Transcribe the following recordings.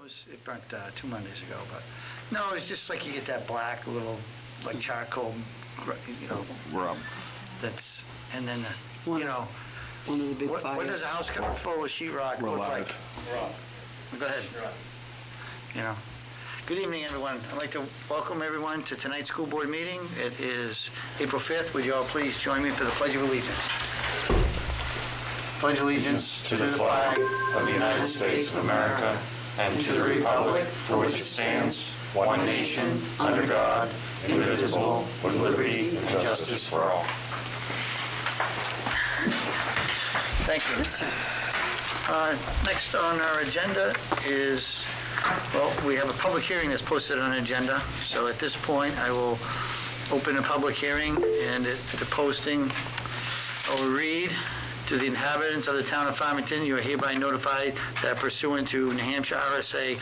It burnt 2 Mondays ago, but, no, it's just like you get that black little, like charcoal, Rub. that's, and then, One of the big what fires. does a house full of sheet rock look like? Go ahead. Good evening, everyone. I'd like to welcome everyone to tonight's school board meeting. It is April 5th. Would you all please join me for the Pledge of Allegiance? Pledge allegiance to the flag of the United States of America and to the republic for which it stands, one nation, under God, indivisible, with liberty and justice for all. Thank you. Next on our agenda is, well, we have a public hearing that's posted on the agenda. So at this point, I will open a public hearing, and the posting, I will read: to the inhabitants of the town of Farmington, you are hereby notified that pursuant to New Hampshire RSA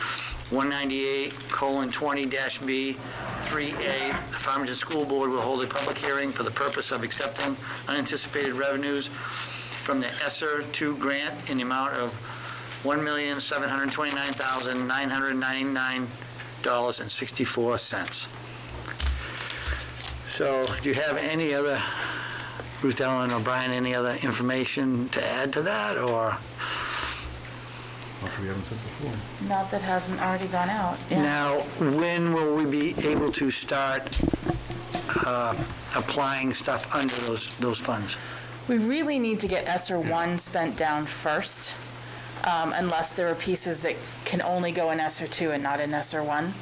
198:20-B 3A, the Farmington School Board will hold a public hearing for the purpose of accepting unanticipated revenues from the ESSER 2 grant in the amount of $1,729,999.64. So, do you have any other, Ruth Ellen or Brian, any other information to add to that, or? What we haven't said before. Not that hasn't already gone out. Yeah. Now, when will we be able to start applying stuff under those funds? We really need to get ESSER 1 spent down first, unless there are pieces that can only go in ESSER 2 and not in ESSER 1.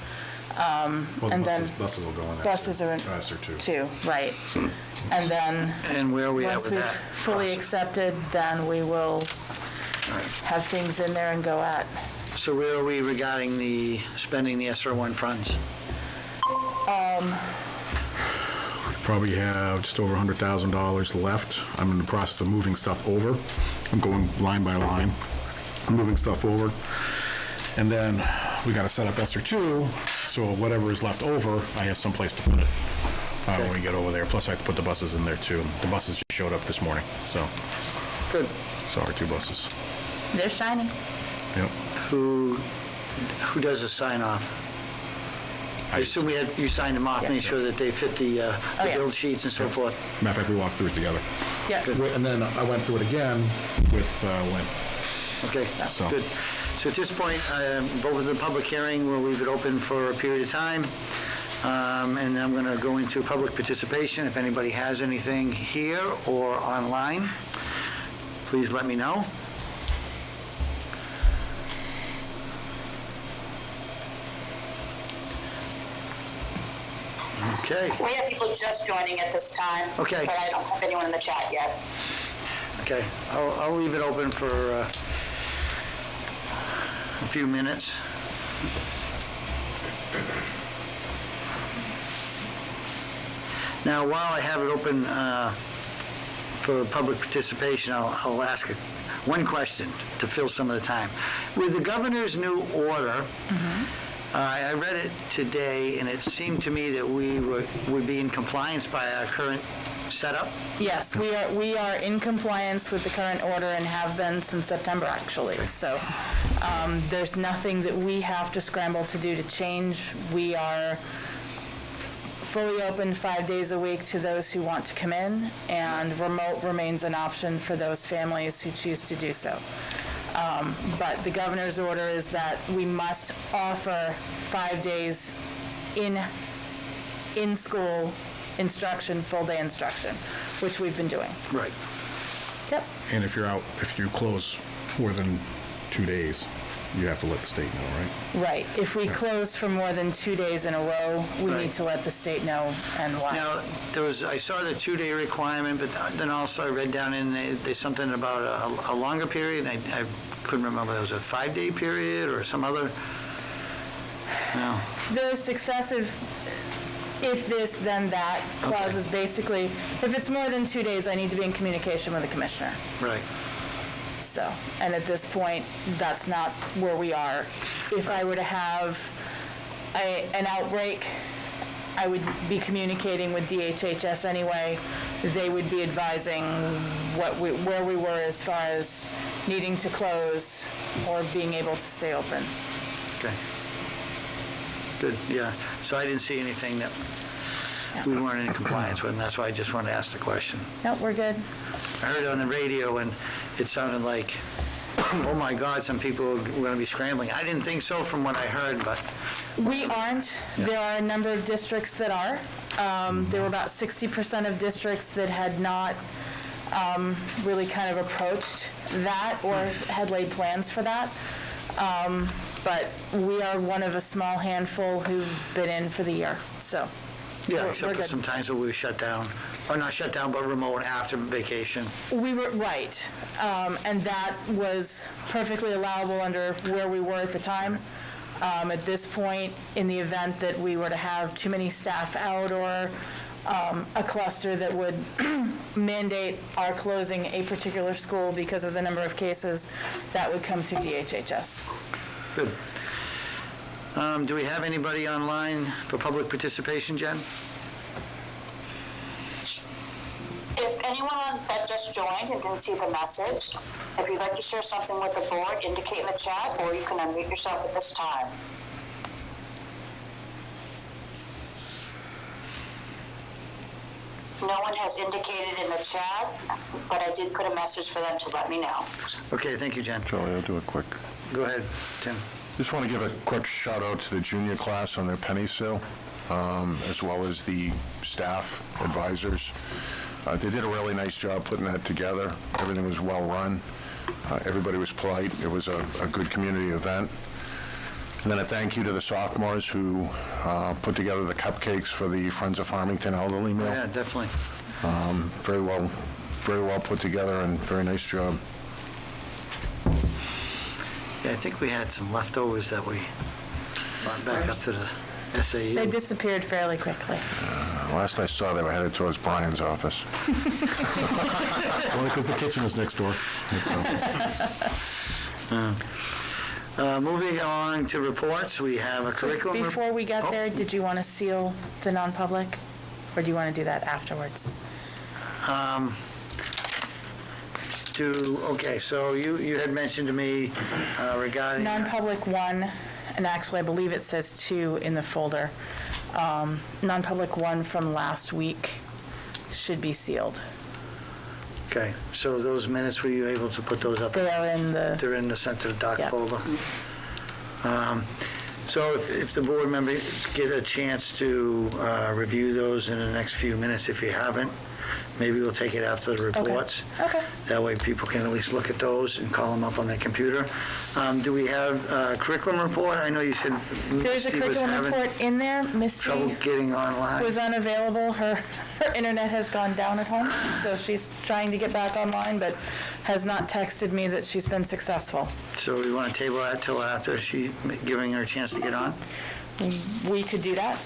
And then buses will go in. buses are in ESSER 2, right. And then, And where are we at once with we've that? fully accepted, then we will have things in there and go at. So where are we regarding the spending the ESSER 1 funds? Probably have just over $100,000 left. I'm in the process of moving stuff over. I'm going line by line. I'm moving stuff over. And then we got to set up ESSER 2, so whatever is left over, I have some place to put it when we get over there. Plus I have to put the buses in there too. The buses just showed up this morning, so. Good. So our 2 buses. They're shining. Yep. Who does the sign off? I assume you signed them off, made sure that they fit the yeah. build sheets and so forth. Matter of fact, we walked through it together. Yeah. And then I went through it again with Lynn. Okay, So- good. So at this point, vote with the public hearing, we'll leave it open for a period of time. And I'm going to go into public participation. If anybody has anything here or online, please let me know. Okay, We have people just joining at this time. Okay. But I don't have anyone in the chat yet. okay. I'll leave it open for a few minutes. Now, while I have it open for public participation, I'll ask one question to fill some of the time. With the governor's new order, I read it today, and it seemed to me that we would be in compliance by our current setup. Yes, we are in compliance with the current order and have been since September, actually. So there's nothing that we have to scramble to do to change. We are fully open 5 days a week to those who want to come in, and remote remains an option for those families who choose to do so. But the governor's order is that we must offer 5 days in school instruction, full day instruction, which we've been doing. Right. Yep. And if you close more than 2 days, you have to let the state know, right? Right. If we close for more than 2 days in a row, we Right. need to let the state know and why. Now, I saw the 2-day requirement, but then also I read down in there's something about a longer period. I couldn't remember, there was a 5-day period or some other, no. There's successive, if this, then that clauses. Basically, if it's more than 2 days, I need to be in communication with the commissioner. Right. So, and at this point, that's not where we are. If I were to have an outbreak, I would be communicating with DHHS anyway. They would be advising where we were as far as needing to close or being able to stay open. Okay. Good, yeah. So I didn't see anything that we weren't in compliance with, and that's why I just wanted to ask the question. Nope, we're good. I heard it on the radio, and it sounded like, oh my God, some people are going to be scrambling. I didn't think so from what I heard, but, We aren't. There are a number of districts that are. There were about 60% of districts that had not really kind of approached that or had laid plans for that. But we are one of a small handful who've been in for the year, so. yeah, we're except for good. some times where we were shut down, or not shut down, but remote after vacation. We were, right. And that was perfectly allowable under where we were at the time. At this point, in the event that we were to have too many staff out or a cluster that would mandate our closing a particular school because of the number of cases, that would come through DHHS. Good. Do we have anybody online for public participation, Jen? If anyone that just joined and didn't see the message, if you'd like to share something with the board, indicate in the chat, or you can unmute yourself at this time. No one has indicated in the chat, but I did put a message for them to let me know. Okay, thank you, Jen. Charlie, I'll do a quick, Go ahead, Tim. just want to give a quick shout out to the junior class on their penny sale, as well as the staff advisors. They did a really nice job putting that together. Everything was well run. Everybody was polite. It was a good community event. And then a thank you to the sophomores who put together the cupcakes for the Friends of Farmington elderly meal. Yeah, definitely. Very well put together and very nice job. Yeah, I think we had some leftovers that we brought back up to the SAU. They disappeared fairly quickly. Last I saw, they were headed towards Brian's office. It's only because the kitchen is next door. Moving on to reports, we have a curriculum. Before we get Oh. there, did you want to seal the non-public? Or do you want to do that afterwards? Okay, so you had mentioned to me regarding. Non-public 1, and actually I believe it says 2 in the folder. Non-public 1 from last week should be sealed. Okay, so those minutes, were you able to put those up? They are in the, They're in the sensitive doc Yeah. folder. So if the board members get a chance to review those in the next few minutes, if you haven't, maybe we'll take it after the reports. okay. That way people can at least look at those and call them up on their computer. Do we have a curriculum report? I know you said There's a Misty was curriculum having report in there. Misty trouble getting online. was unavailable. Her internet has gone down at home, so she's trying to get back online, but has not texted me that she's been successful. So we want to table that till after giving her a chance to get on? We could do that.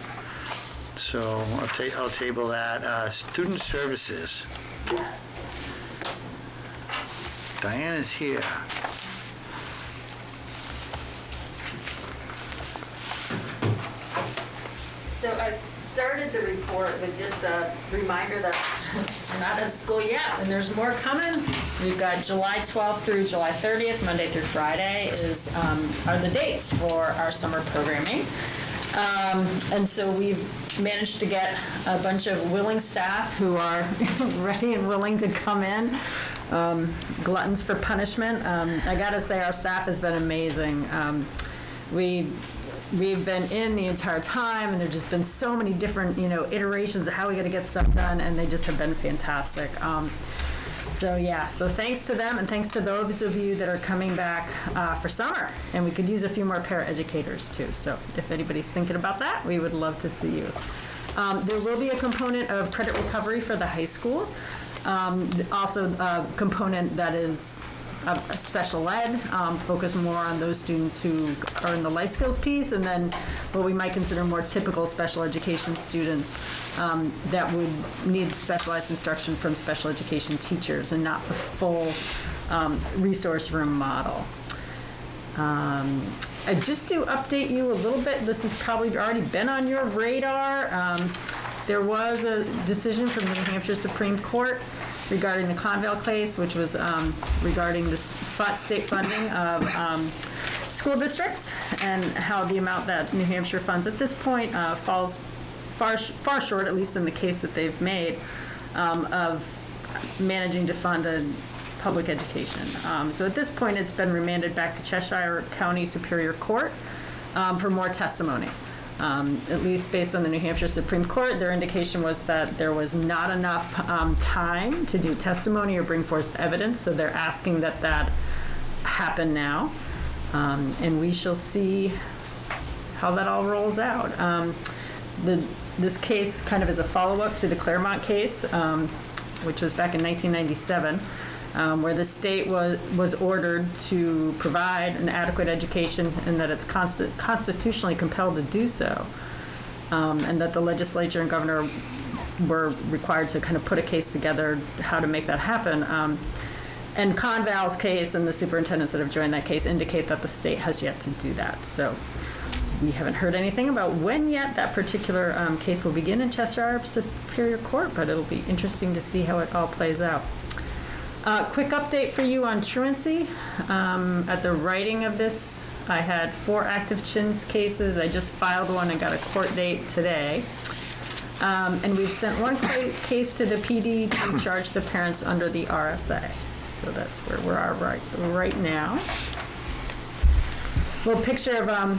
So I'll table that. Student services. Diane is here. So I started the report with just a reminder that we're not at school yet, and there's more coming. We've got July 12th through July 30th, Monday through Friday are the dates for our summer programming. And so we've managed to get a bunch of willing staff who are ready and willing to come in. Gluttons for punishment. I gotta say, our staff has been amazing. We've been in the entire time, and there've just been so many different, iterations of how we gotta get stuff done, and they just have been fantastic. So thanks to them, and thanks to those of you that are coming back for summer. And we could use a few more paraeducators too. So if anybody's thinking about that, we would love to see you. There will be a component of credit recovery for the high school. Also a component that is a special ed, focus more on those students who are in the life skills piece, and then what we might consider more typical special education students that would need specialized instruction from special education teachers and not the full resource room model. I just to update you a little bit, this has probably already been on your radar. There was a decision from the New Hampshire Supreme Court regarding the Conville case, which was regarding the state funding of school districts and how the amount that New Hampshire funds at this point falls far short, at least in the case that they've made, of managing to fund a public education. So at this point, it's been remanded back to Cheshire County Superior Court for more testimony. At least based on the New Hampshire Supreme Court, their indication was that there was not enough time to do testimony or bring forth evidence, so they're asking that that happen now. And we shall see how that all rolls out. This case kind of is a follow-up to the Claremont case, which was back in 1997, where the state was ordered to provide an adequate education and that it's constitutionally compelled to do so, and that the legislature and governor were required to kind of put a case together how to make that happen. And Conval's case and the superintendents that have joined that case indicate that the state has yet to do that. So we haven't heard anything about when yet that particular case will begin in Cheshire Superior Court, but it'll be interesting to see how it all plays out. Quick update for you on truancy. At the writing of this, I had 4 active chins cases. I just filed one and got a court date today. And we've sent one case to the PD to charge the parents under the RSA. So that's where we are right now. Little picture of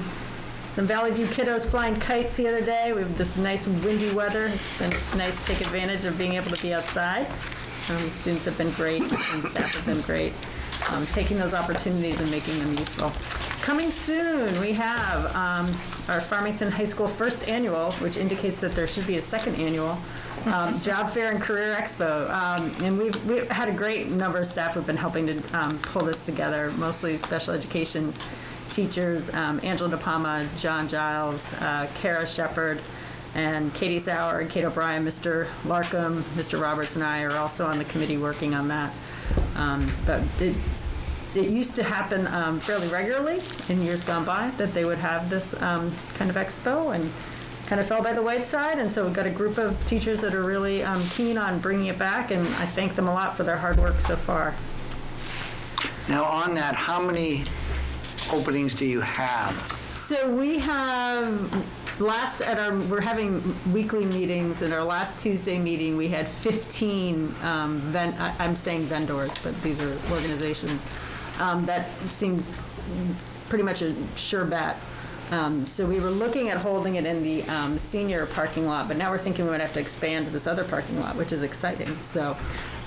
some Valley View kiddos flying kites the other day. We have this nice windy weather. It's been nice to take advantage of being able to be outside. The students have been great and staff have been great, taking those opportunities and making them useful. Coming soon, we have our Farmington High School first annual, which indicates that there should be a second annual Job Fair and Career Expo. And we've had a great number of staff who've been helping to pull this together, mostly special education teachers, Angela DePalma, John Giles, Kara Shepard, and Katie Sauer and Kate O'Brien. Mr. Larkham, Mr. Roberts, and I are also on the committee working on that. But it used to happen fairly regularly in years gone by that they would have this kind of expo, and kind of fell by the wayside. And so we've got a group of teachers that are really keen on bringing it back, and I thank them a lot for their hard work so far. Now, on that, how many openings do you have? So we have we're having weekly meetings, and our last Tuesday meeting, we had 15, I'm saying vendors, but these are organizations, that seemed pretty much a sure bet. So we were looking at holding it in the senior parking lot, but now we're thinking we might have to expand to this other parking lot, which is exciting. So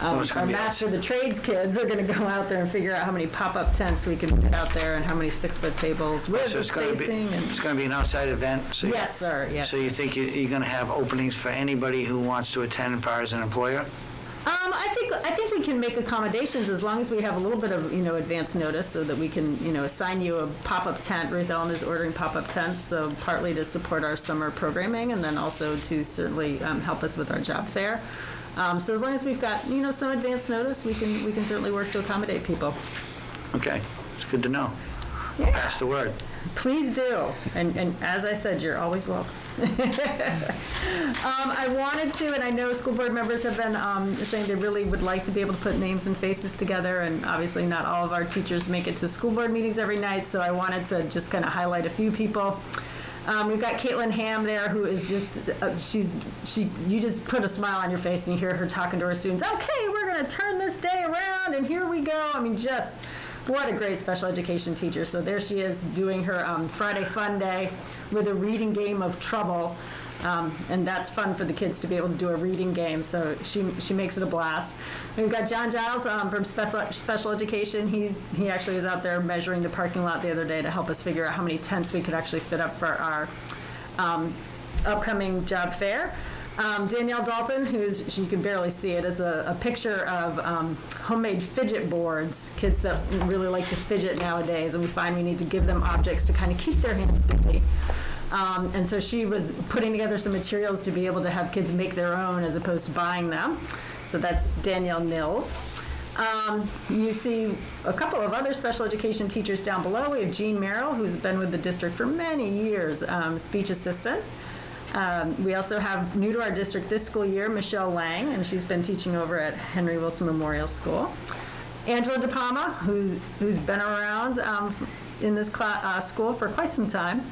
our match for the trades kids are going to go out there and figure out how many pop-up tents we can fit out there and how many 6-foot tables with the spacing. It's going to be an outside event? So Yes, sir, yes. So you think you're going to have openings for anybody who wants to attend as far as an employer? I think we can make accommodations as long as we have a little bit of, advance notice so that we can, assign you a pop-up tent. Ruth Ellen is ordering pop-up tents, so partly to support our summer programming and then also to certainly help us with our job fair. So as long as we've got, some advance notice, we can certainly work to accommodate people. Okay, it's good to know. Yeah. I'll pass the word. Please do. And as I said, you're always welcome. I wanted to, and I know school board members have been saying they really would like to be able to put names and faces together, and obviously not all of our teachers make it to school board meetings every night, so I wanted to just kind of highlight a few people. We've got Caitlin Ham there, who is just, you just put a smile on your face when you hear her talking to her students. Okay, we're going to turn this day around, and here we go. I mean, just what a great special education teacher. So there she is doing her Friday Fun Day with a reading game of Trouble. And that's fun for the kids to be able to do a reading game. So she makes it a blast. We've got John Giles from special education. He actually was out there measuring the parking lot the other day to help us figure out how many tents we could actually fit up for our upcoming job fair. Danielle Dalton, you can barely see it. It's a picture of homemade fidget boards, kids that really like to fidget nowadays, and we find we need to give them objects to kind of keep their hands busy. And so she was putting together some materials to be able to have kids make their own as opposed to buying them. So that's Danielle Nils. You see a couple of other special education teachers down below. We have Jean Merrill, who's been with the district for many years, speech assistant. We also have, new to our district this school year, Michelle Lang, and she's been teaching over at Henry Wilson Memorial School. Angela DePalma, who's been around in this school for quite some time.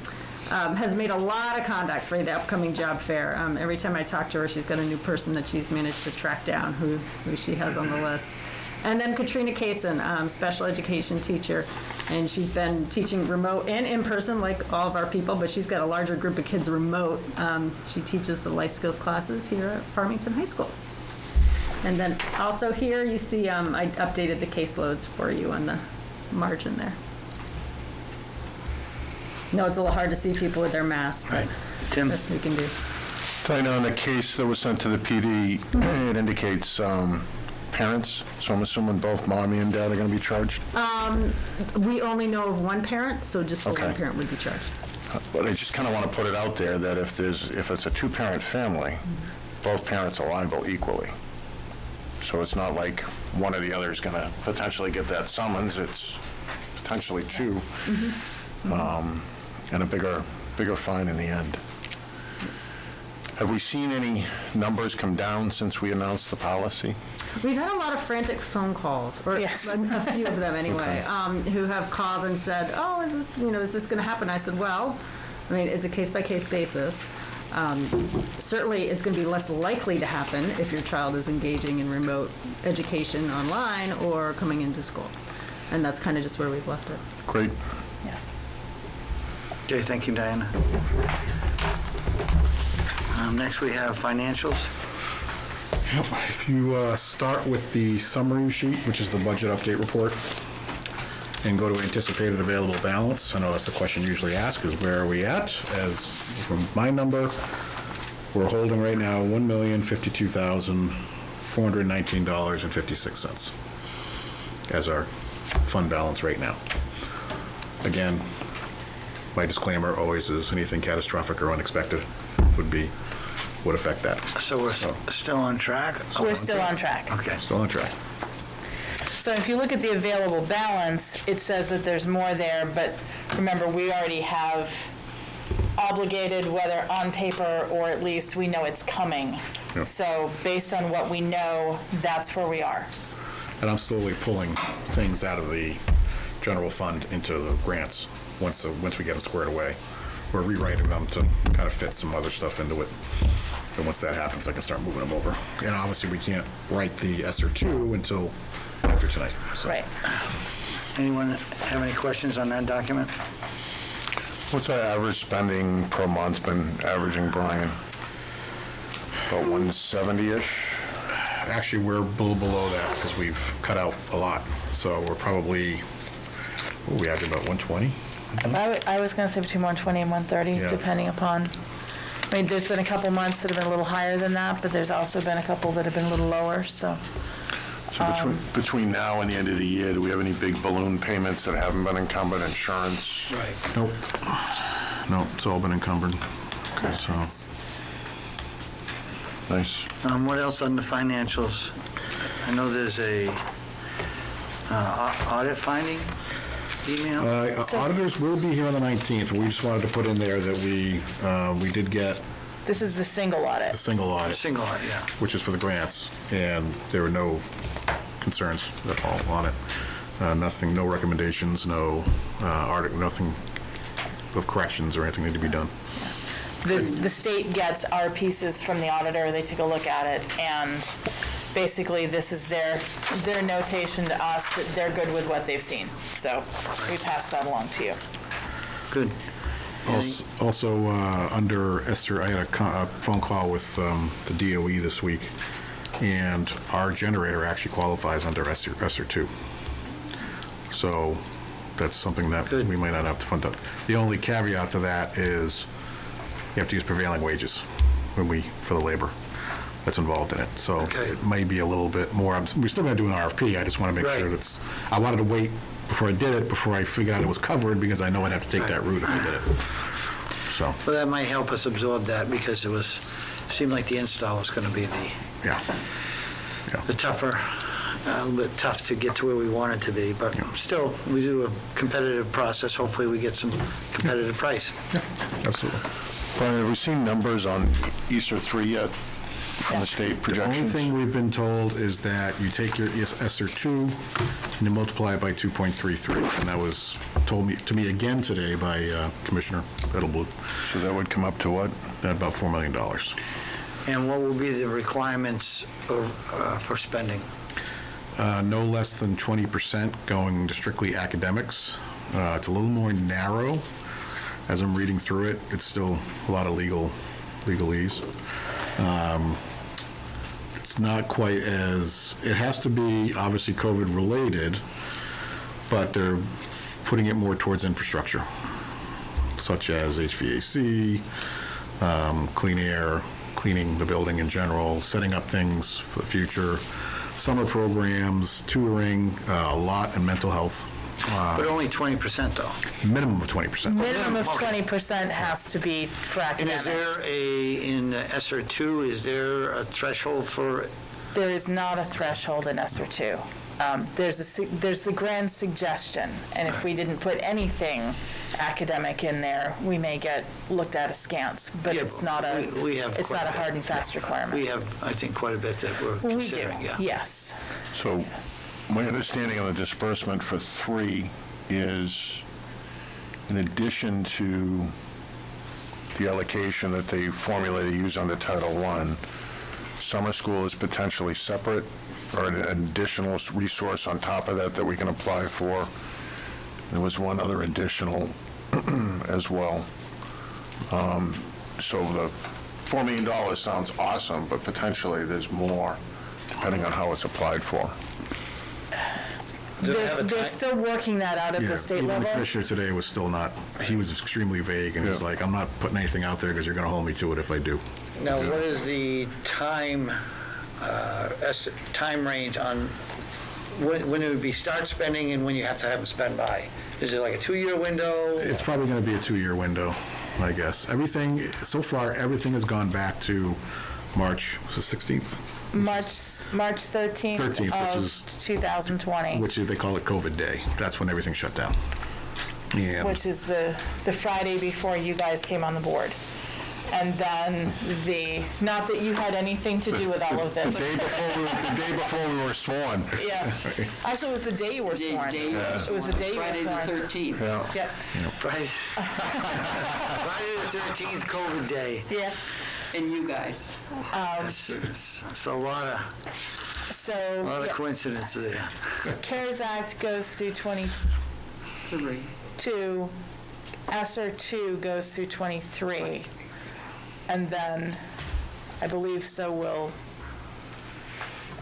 Has made a lot of contacts for the upcoming job fair. Every time I talk to her, she's got a new person that she's managed to track down who she has on the list. And then Katrina Kaysen, special education teacher, and she's been teaching remote and in person like all of our people, but she's got a larger group of kids remote. She teaches the life skills classes here at Farmington High School. And then also here you see I updated the caseloads for you on the margin there. No, it's a little hard to see people with their masks, but Right. Tim? best we can do. Tina, on the case that was sent to the PD, it indicates parents, so I'm assuming both mommy and dad are going to be charged? We only know of one parent, so just the one Okay. parent would be charged. But I just kind of want to put it out there that if it's a two-parent family, both parents are liable equally. So it's not like one or the other is going to potentially get that summons, it's potentially two, and a bigger fine in the end. Have we seen any numbers come down since we announced the policy? We've had a lot of frantic phone calls, or Yes. a few of them anyway, Okay. who have called and said, "Oh, is this going to happen?" I said, "Well, I mean, it's a case-by-case basis. Certainly, it's going to be less likely to happen if your child is engaging in remote education online or coming into school, and that's kind of just where we've left it." Great. Yeah. Okay, thank you, Diana. Next, we have financials. If you start with the summary sheet, which is the budget update report, and go to anticipated available balance, I know that's the question usually asked, is where are we at? As from my number, we're holding right now $1,052,419.56 as our fund balance right now. Again, my disclaimer always is anything catastrophic or unexpected would affect that. So we're still on track? We're still on track. Okay. Still on track. So if you look at the available balance, it says that there's more there, but remember, we already have obligated, whether on paper or at least we know it's coming. Yep. So based on what we know, that's where we are. And I'm slowly pulling things out of the general fund into the grants once we get them squared away. We're rewriting them to kind of fit some other stuff into it. And once that happens, I can start moving them over. And obviously, we can't write the ESSER 2 until after tonight. So. Right. Anyone have any questions on that document? What's our average spending per month been averaging, Brian? About 170-ish? Actually, we're below that because we've cut out a lot. So we're probably, we average about 120. I was going to say between 120 and 130, Yeah. depending upon, I mean, there's been a couple months that have been a little higher than that, but there's also been a couple that have been a little lower, so. So between now and the end of the year, do we have any big balloon payments that haven't been encumbered, insurance? Right. Nope. No, it's all been encumbered. Okay. So, Nice. What else on the financials? I know there's a audit finding email? auditors will be here on the 19th. We just wanted to put in there that we did get This is the single audit. the single audit, Single audit, yeah. which is for the grants, and there were no concerns at all on it. Nothing, no recommendations, no nothing of corrections or anything need to be done. The state gets our pieces from the auditor, they take a look at it, and basically this is their notation to us that they're good with what they've seen. So we pass that along to you. Good. Also, under ESSER, I had a phone call with the DOE this week, and our generator actually qualifies under ESSER 2. So that's something that Good. we might not have to fund. The only caveat to that is you have to use prevailing wages for the labor that's involved in it. So Okay. it may be a little bit more. We're still going to do an RFP. I just want to make sure Right. I wanted to wait before I did it, before I figured out it was covered, because I know I'd have to take that route if I did it. So, Well, that might help us absorb that because seemed like the install was going to be yeah. the tougher, a little bit tough to get to where we want it to be, but still, we do a competitive process. Hopefully, we get some competitive price. Absolutely. Brian, have we seen numbers on ESSER 3 yet from the state The only projections? thing we've been told is that you take your ESSER 2 and you multiply it by 2.33, and that was to me again today by Commissioner Edelblut, So that would come up to what? at about $4 million. And what will be the requirements for spending? No less than 20% going to strictly academics. It's a little more narrow. As I'm reading through it, it's still a lot of legalese. It's not quite as, it has to be obviously COVID-related, but they're putting it more towards infrastructure, such as HVAC, clean air, cleaning the building in general, setting up things for the future, summer programs, tutoring, a lot in mental health. But only 20% though. Minimum of 20%. Minimum of Okay. 20% has to be for And academics. is there in ESSER 2, is there a threshold for, There is not a threshold in ESSER 2. There's the grand suggestion, and if we didn't put anything academic in there, we may get looked at askance, but Yeah, it's not a, we have it's quite not a a bit. hard and fast requirement. we have, I think, quite a bit that we're We do, considering, yeah. yes. So Yes. my understanding of the disbursement for 3 is, in addition to the allocation that the formula they use under Title I, summer school is potentially separate, or an additional resource on top of that we can apply for. There was one other additional as well. So the $4 million sounds awesome, but potentially there's more, depending on how it's applied for. Does it have a They're time- still working that out at Yeah, the state even level. the commissioner today was still not, he was extremely vague, and he's Yeah. like, I'm not putting anything out there because you're going to hold me to it if I do. Now, what is the time range on when it would be start spending and when you have to have them spent by? Is it like a 2-year window? It's probably going to be a 2-year window, I guess. Everything, so far, everything has gone back to March, was it 16th? March 13th 13th, which of is- 2020, Which is, they call it COVID Day. That's when everything shut down. And which is the Friday before you guys came on the board. And then not that you had anything to do with all of The this. day before we were sworn. Yeah. Actually, it was the day you were sworn. It was the day you were Friday the sworn. 13th. Yeah. Yep, Friday the 13th, COVID day. yeah. And you guys. It's a lot of So, coincidences there. CARES Act goes through 22, 3. ESSER 2 goes through 23, and then I believe so will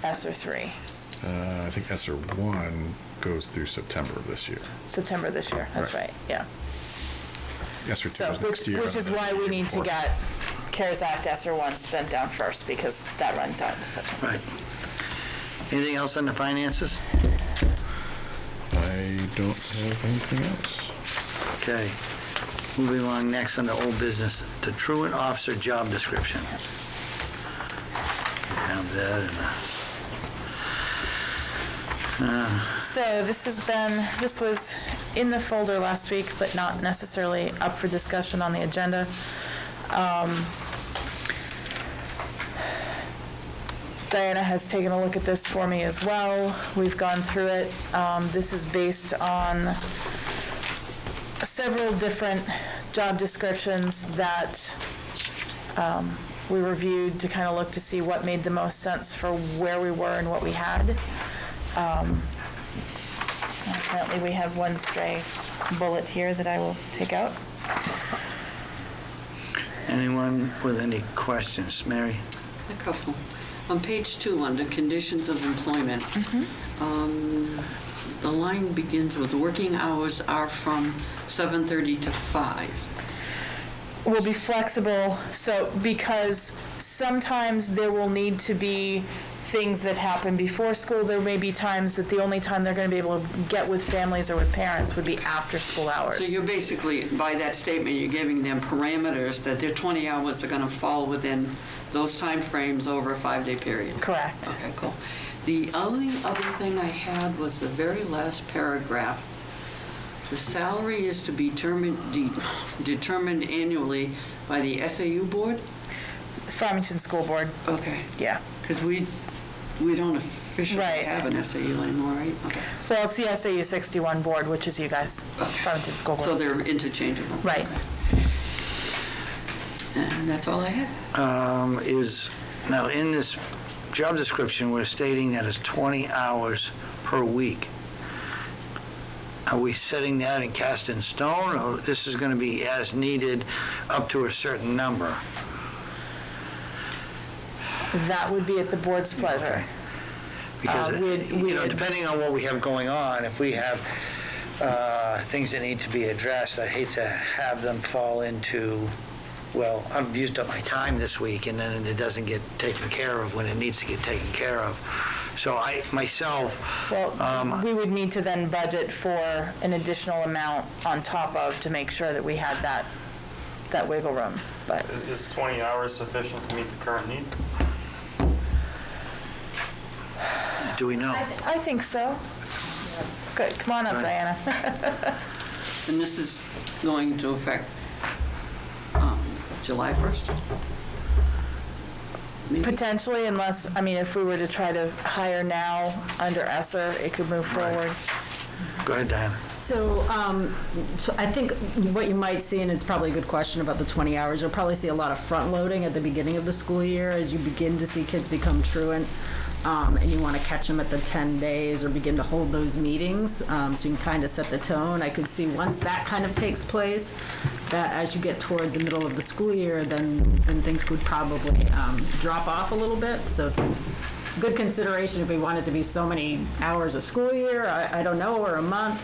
ESSER 3, I think ESSER 1 goes through September of this year. September this year, that's right, yeah. ESSER 2 So, is next year. which is and why then we the need to year get CARES Act ESSER 1 spent down first, because that runs out in September. Right. Anything else on the finances? before. I don't have anything else. Okay. Moving along next under old business, the truant officer job description. Have that So this was in the folder last week, but not necessarily up for discussion on the agenda. Diana has taken a look at this for me as well. We've gone through it. This is based on several different job descriptions that we reviewed to kind of look to see what made the most sense for where we were and what we had. Apparently, we have one stray bullet here that I will take out. Anyone with any questions? Mary? A couple. On page 2, under conditions of employment, the line begins with working hours are from 7:30 to 5. Will be flexible, so because sometimes there will need to be things that happen before school. There may be times that the only time they're going to be able to get with families or with parents would be after school hours. So you're basically, by that statement, you're giving them parameters that their 20 hours are going to fall within those timeframes over a 5-day period. Correct. Okay, cool. The only other thing I had was the very last paragraph. The salary is to be determined annually by the SAU board? Farmington School Board, Okay. yeah. Because we don't officially Right. have an SAU anymore, right? Okay. Well, it's the SAU 61 board, which is you guys, Farmington School So Board. they're interchangeable. Right. And that's all I had. Now, in this job description, we're stating that it's 20 hours per week. Are we setting that in cast in stone, or this is going to be as needed up to a certain number? That would be at the board's pleasure. Okay. Because, we'd- depending on what we have going on, if we have things that need to be addressed, I hate to have them fall into, well, I've used up my time this week, and then it doesn't get taken care of when it needs to get taken care of. So I, myself, Well, we would need to then budget for an additional amount on top of to make sure that we had that wiggle room, but. Is 20 hours sufficient to meet the current need? do we know? I think so. Good, come on up, Diana. And this is going into effect July 1st? Maybe? Potentially, unless, I mean, if we were to try to hire now under ESSER, it could move forward. Go ahead, Diana. So, so I think what you might see, and it's probably a good question about the 20 hours, you'll probably see a lot of front loading at the beginning of the school year as you begin to see kids become truant. And you want to catch them at the 10 days or begin to hold those meetings, so you can kind of set the tone. I could see once that kind of takes place, that as you get toward the middle of the school year, then things could probably drop off a little bit. So it's a good consideration if we want it to be so many hours a school year, I don't know, or a month.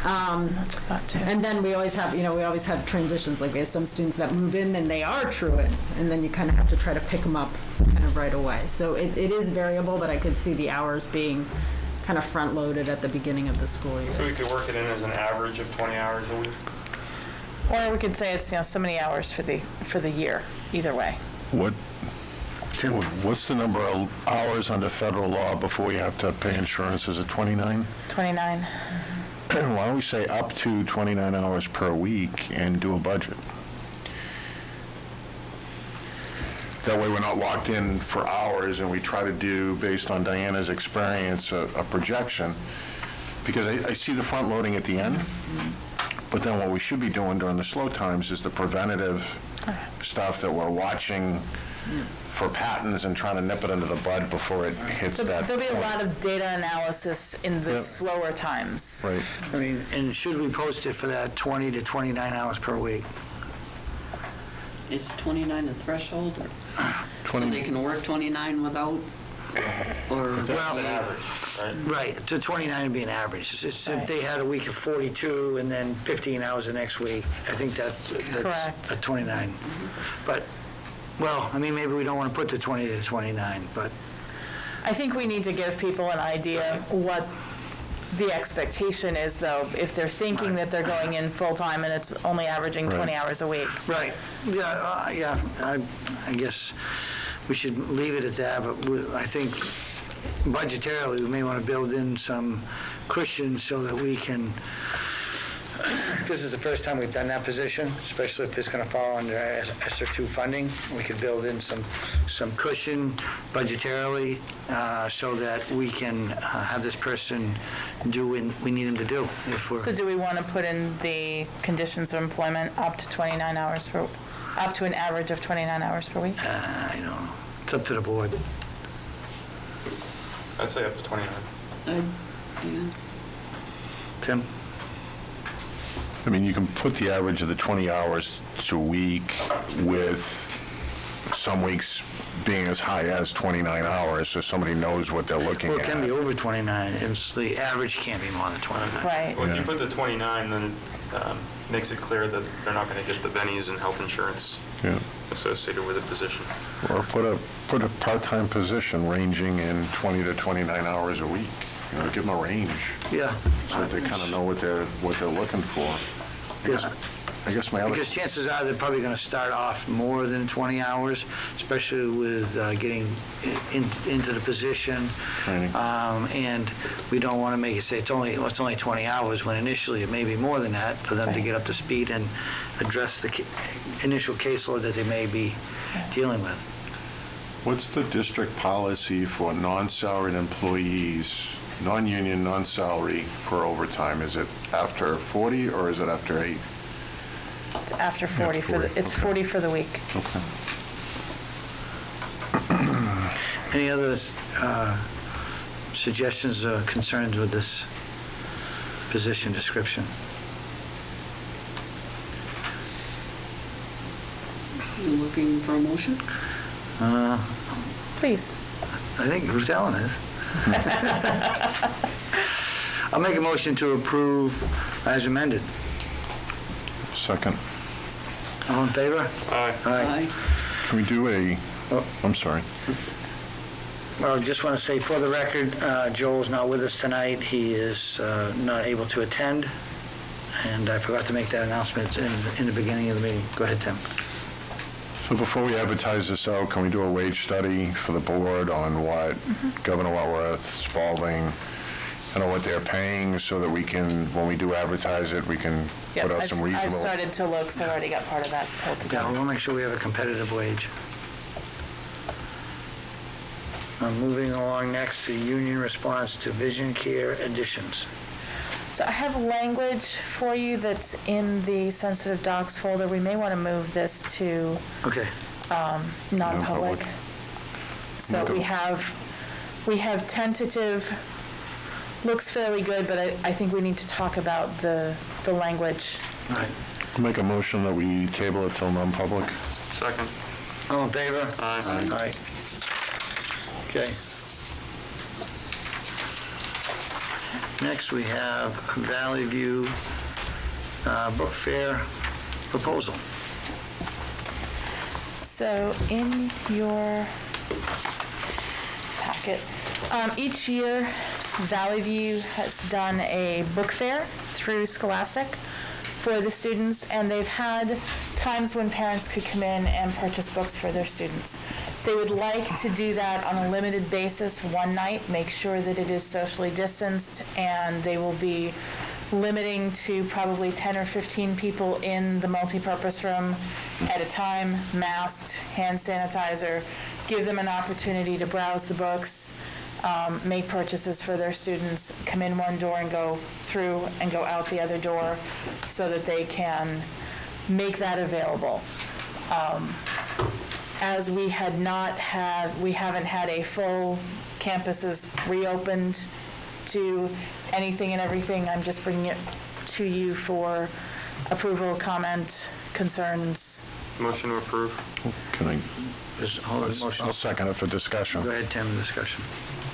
That's about two. And then we always have, we always have transitions, like we have some students that move in and they are truant, and then you kind of have to try to pick them up kind of right away. So it is variable, but I could see the hours being kind of front-loaded at the beginning of the school year. So we could work it in as an average of 20 hours a week? Or we could say it's, so many hours for the year, either way. What's the number of hours under federal law before we have to pay insurance? Is it 29? 29. Why don't we say up to 29 hours per week and do a budget? That way we're not locked in for hours and we try to do, based on Diana's experience, a projection. Because I see the front loading at the end, but then what we should be doing during the slow times is the preventative stuff that we're watching for patterns and trying to nip it into the bud before it hits that There'll be a point. lot of data analysis in the Yep. slower times. Right. I mean, and should we post it for that 20 to 29 hours per week? Is 29 the threshold, or so 20 they can work 29 without, or? That's an average, right? Right, to 29 would be an average. It's just if they had a week of 42 and then 15 hours the next week, I think that's Correct. a 29. But, well, I mean, maybe we don't want to put the 20 to 29, but I think we need to give people an idea what the expectation is, though, if they're thinking that they're going in full-time and it's only averaging 20 Right. hours a week. right, yeah, I guess we should leave it at that, but I think budgetarily, we may want to build in some cushion so that we can, because it's the first time we've done that position, especially if it's going to fall under ESSER 2 funding, we could build in some cushion budgetarily so that we can have this person do what we need him to do. If we're, So do we want to put in the conditions of employment up to 29 hours up to an average of 29 hours per week? I don't know, it's up to the board. I'd say up to 29. Yeah. Tim? I mean, you can put the average of the 20 hours a week with some weeks being as high as 29 hours, so somebody knows what they're looking Well, it can be at. over 29, it's the average can't be more than 29. Right. Well, if you Yeah. put the 29, then it makes it clear that they're not going to get the bennies and health insurance Yeah. associated with the position. Or put a part-time position ranging in 20 to 29 hours a week. Give them a range, Yeah. so that they kind of know what they're looking for. Yeah. I guess my other, Because chances are they're probably going to start off more than 20 hours, especially with getting into the position. Training. And we don't want to make it say it's only 20 hours, when initially it may be more than that for them to get up to speed and address the initial caseload that they may be dealing with. What's the district policy for non-salaried employees, non-union, non-salary per overtime? Is it after 40 or is it after 8? It's after 40 for the, it's Okay. 40 for the week. Okay. Any other suggestions or concerns with this position description? You looking for a motion? Please. I think Ruth Ellen is. I'll make a motion to approve as amended. Second. All in favor? Aye. Aye. Can we do a, Oh. I'm sorry. Well, I just want to say for the record, Joel's not with us tonight. He is not able to attend, and I forgot to make that announcement in the beginning of the meeting. Go ahead, Tim. So before we advertise this out, can we do a wage study for the board on what Governor Wentworth, Spalding, what they're paying so that we can, when we do advertise it, we can Yep, put out some I've reasonable... started to look, so I already got part of that pulled Yeah, together. we'll make sure we have a competitive wage. Moving along next to union response to vision care additions. So I have language for you that's in the sensitive docs folder. We may want to move this to Okay. non-public. Non-public. So Okay. we have tentative, looks fairly good, but I think we need to talk about the language. All right. I'll make a motion that we table it till non-public. Second. All in favor? Aye. Aye. Okay. Next, we have Valley View Book Fair proposal. So in your packet, each year, Valley View has done a book fair through Scholastic for the students, and they've had times when parents could come in and purchase books for their students. They would like to do that on a limited basis one night, make sure that it is socially distanced, and they will be limiting to probably 10 or 15 people in the multipurpose room at a time, masked, hand sanitizer, give them an opportunity to browse the books, make purchases for their students, come in one door and go through and go out the other door so that they can make that available. As we haven't had a full campuses reopened to anything and everything, I'm just bringing it to you for approval, comment, concerns. Motion to approve. Can I, Hold on, motion. I'll second it for discussion. Go ahead, Tim, discussion.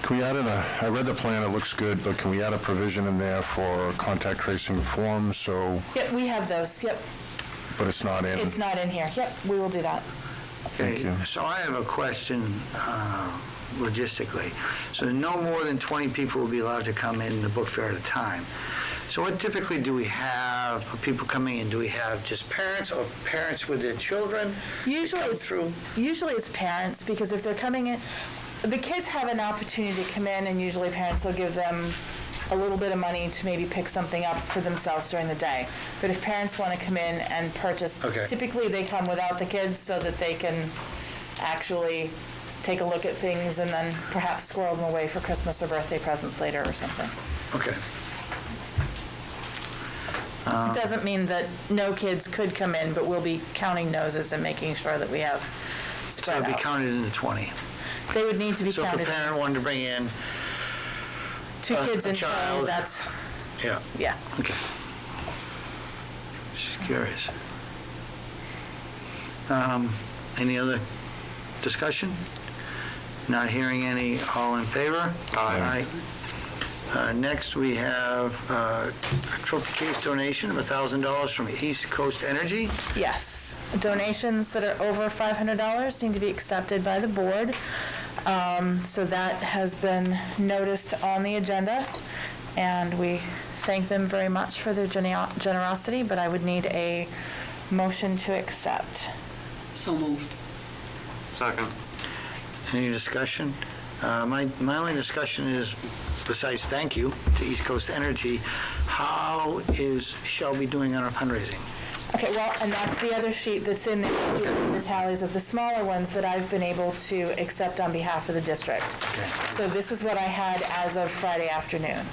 Can we add in I read the plan, it looks good, but can we add a provision in there for contact tracing forms, so, Yep, we have those, yep. but it's not in? It's not in here. Yep, we will do that. Thank you. So I have a question logistically. So no more than 20 people will be allowed to come in the book fair at a time. So what typically do we have for people coming in? Do we have just parents or parents with their children? Usually come it's through? Usually it's parents, because if they're coming in, the kids have an opportunity to come in, and usually parents will give them a little bit of money to maybe pick something up for themselves during the day. But if parents want to come in and purchase, Okay. typically they come without the kids so that they can actually take a look at things and then perhaps squirrel them away for Christmas or birthday presents later or something. Okay. It doesn't mean that no kids could come in, but we'll be counting noses and making sure that we have So spread it'll be out. counted in the 20. They would need to be So if a counted. parent wanted to bring in, Two kids a in tow, child. that's, yeah, yeah. okay. Just curious. Any other discussion? Not hearing any, all in favor? Aye. Aye. Next, we have a trophy case donation of $1,000 from East Coast Energy. Yes. Donations that are over $500 need to be accepted by the board. So that has been noticed on the agenda, and we thank them very much for their generosity, but I would need a motion to accept. So moved. Second. Any discussion? My only discussion is, besides thank you to East Coast Energy, how is Shelby doing on our fundraising? Okay, well, and that's the other sheet that's in there, the tallies of the smaller ones that I've been able to accept on behalf of the district. So this is what I had as of Friday afternoon.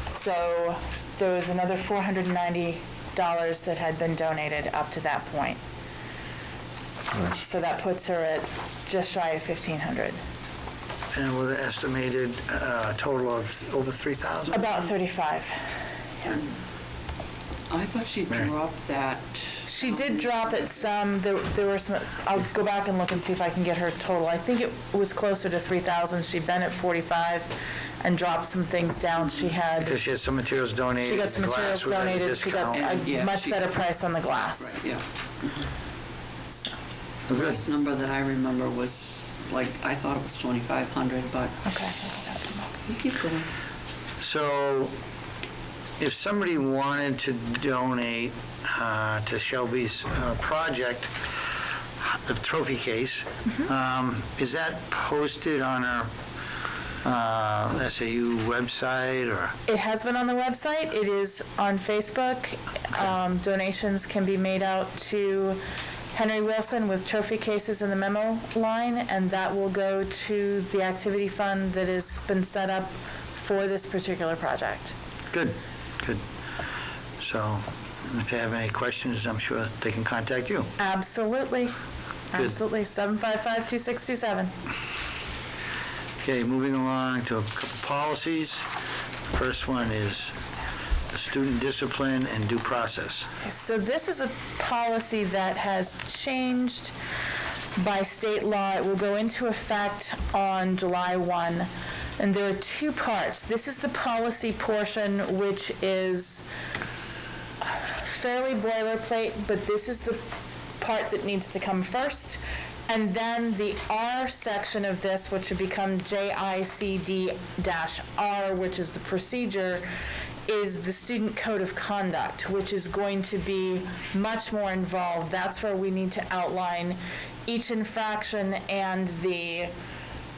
So there was another $490 that had been donated up to that point. So that puts her at just shy of 1,500. And with an estimated total of over 3,000? About 35. I thought she Mary. dropped that. She did drop it some, there were some, I'll go back and look and see if I can get her total. I think it was closer to 3,000. She'd been at 45 and dropped some things down. She had, Because she had some materials donated. she got some the glass materials was at a donated. She got discount. a Yeah, much she- better price on the glass. Right, yeah. So, The rest number that I remember was, like, I thought it was 2,500, but okay. you keep going. So if somebody wanted to donate to Shelby's project, the trophy case, is that posted on our SAU website or? It has been on the website. It is on Facebook. Donations can be made out to Henry Wilson with trophy cases in the memo line, and that will go to the activity fund that has been set up for this particular project. Good, good. So if they have any questions, I'm sure they can contact you. Absolutely. Absolutely. 755-2627. Okay, moving along to a couple policies. First one is the student discipline and due process. So this is a policy that has changed by state law. It will go into effect on July 1. And there are two parts. This is the policy portion, which is fairly boilerplate, but this is the part that needs to come first. And then the R section of this, which would become JICD-R, which is the procedure, is the student code of conduct, which is going to be much more involved. That's where we need to outline each infraction and the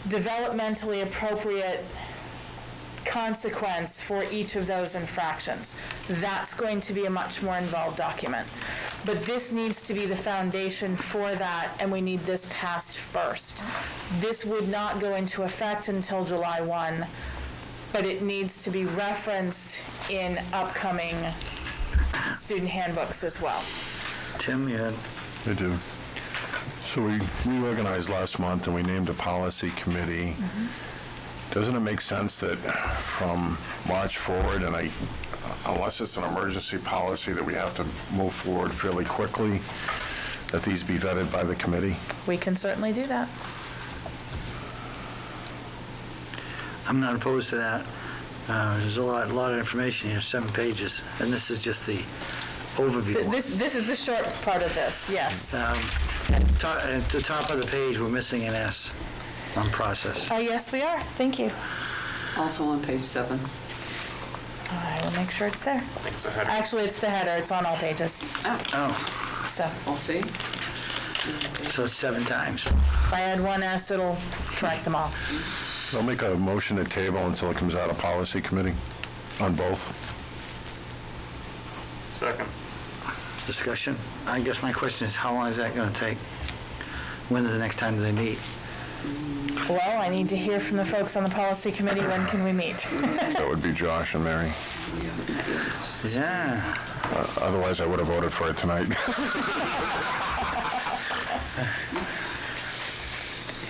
developmentally appropriate consequence for each of those infractions. That's going to be a much more involved document. But this needs to be the foundation for that, and we need this passed first. This would not go into effect until July 1, but it needs to be referenced in upcoming student handbooks as well. Tim, you had? They do. So we reorganized last month and we named a policy committee. Doesn't it make sense that from March forward, and unless it's an emergency policy that we have to move forward fairly quickly, that these be vetted by the committee? We can certainly do that. I'm not opposed to that. There's a lot of information here, 7 pages, and this is just the overview. This is the short part of this, yes. At the top of the page, we're missing an S on process. Yes, we are. Thank you. Also on page 7. I will make sure it's there. I think it's a header. Actually, it's the header. It's on all pages. Oh, So I'll see. so it's 7 times. if I add one S, it'll correct them all. I'll make a motion to table until it comes out of policy committee on both. Second. Discussion? I guess my question is, how long is that going to take? When is the next time they meet? Well, I need to hear from the folks on the policy committee. When can we meet? That would be Josh and Mary. Yeah. Otherwise, I would have voted for it tonight.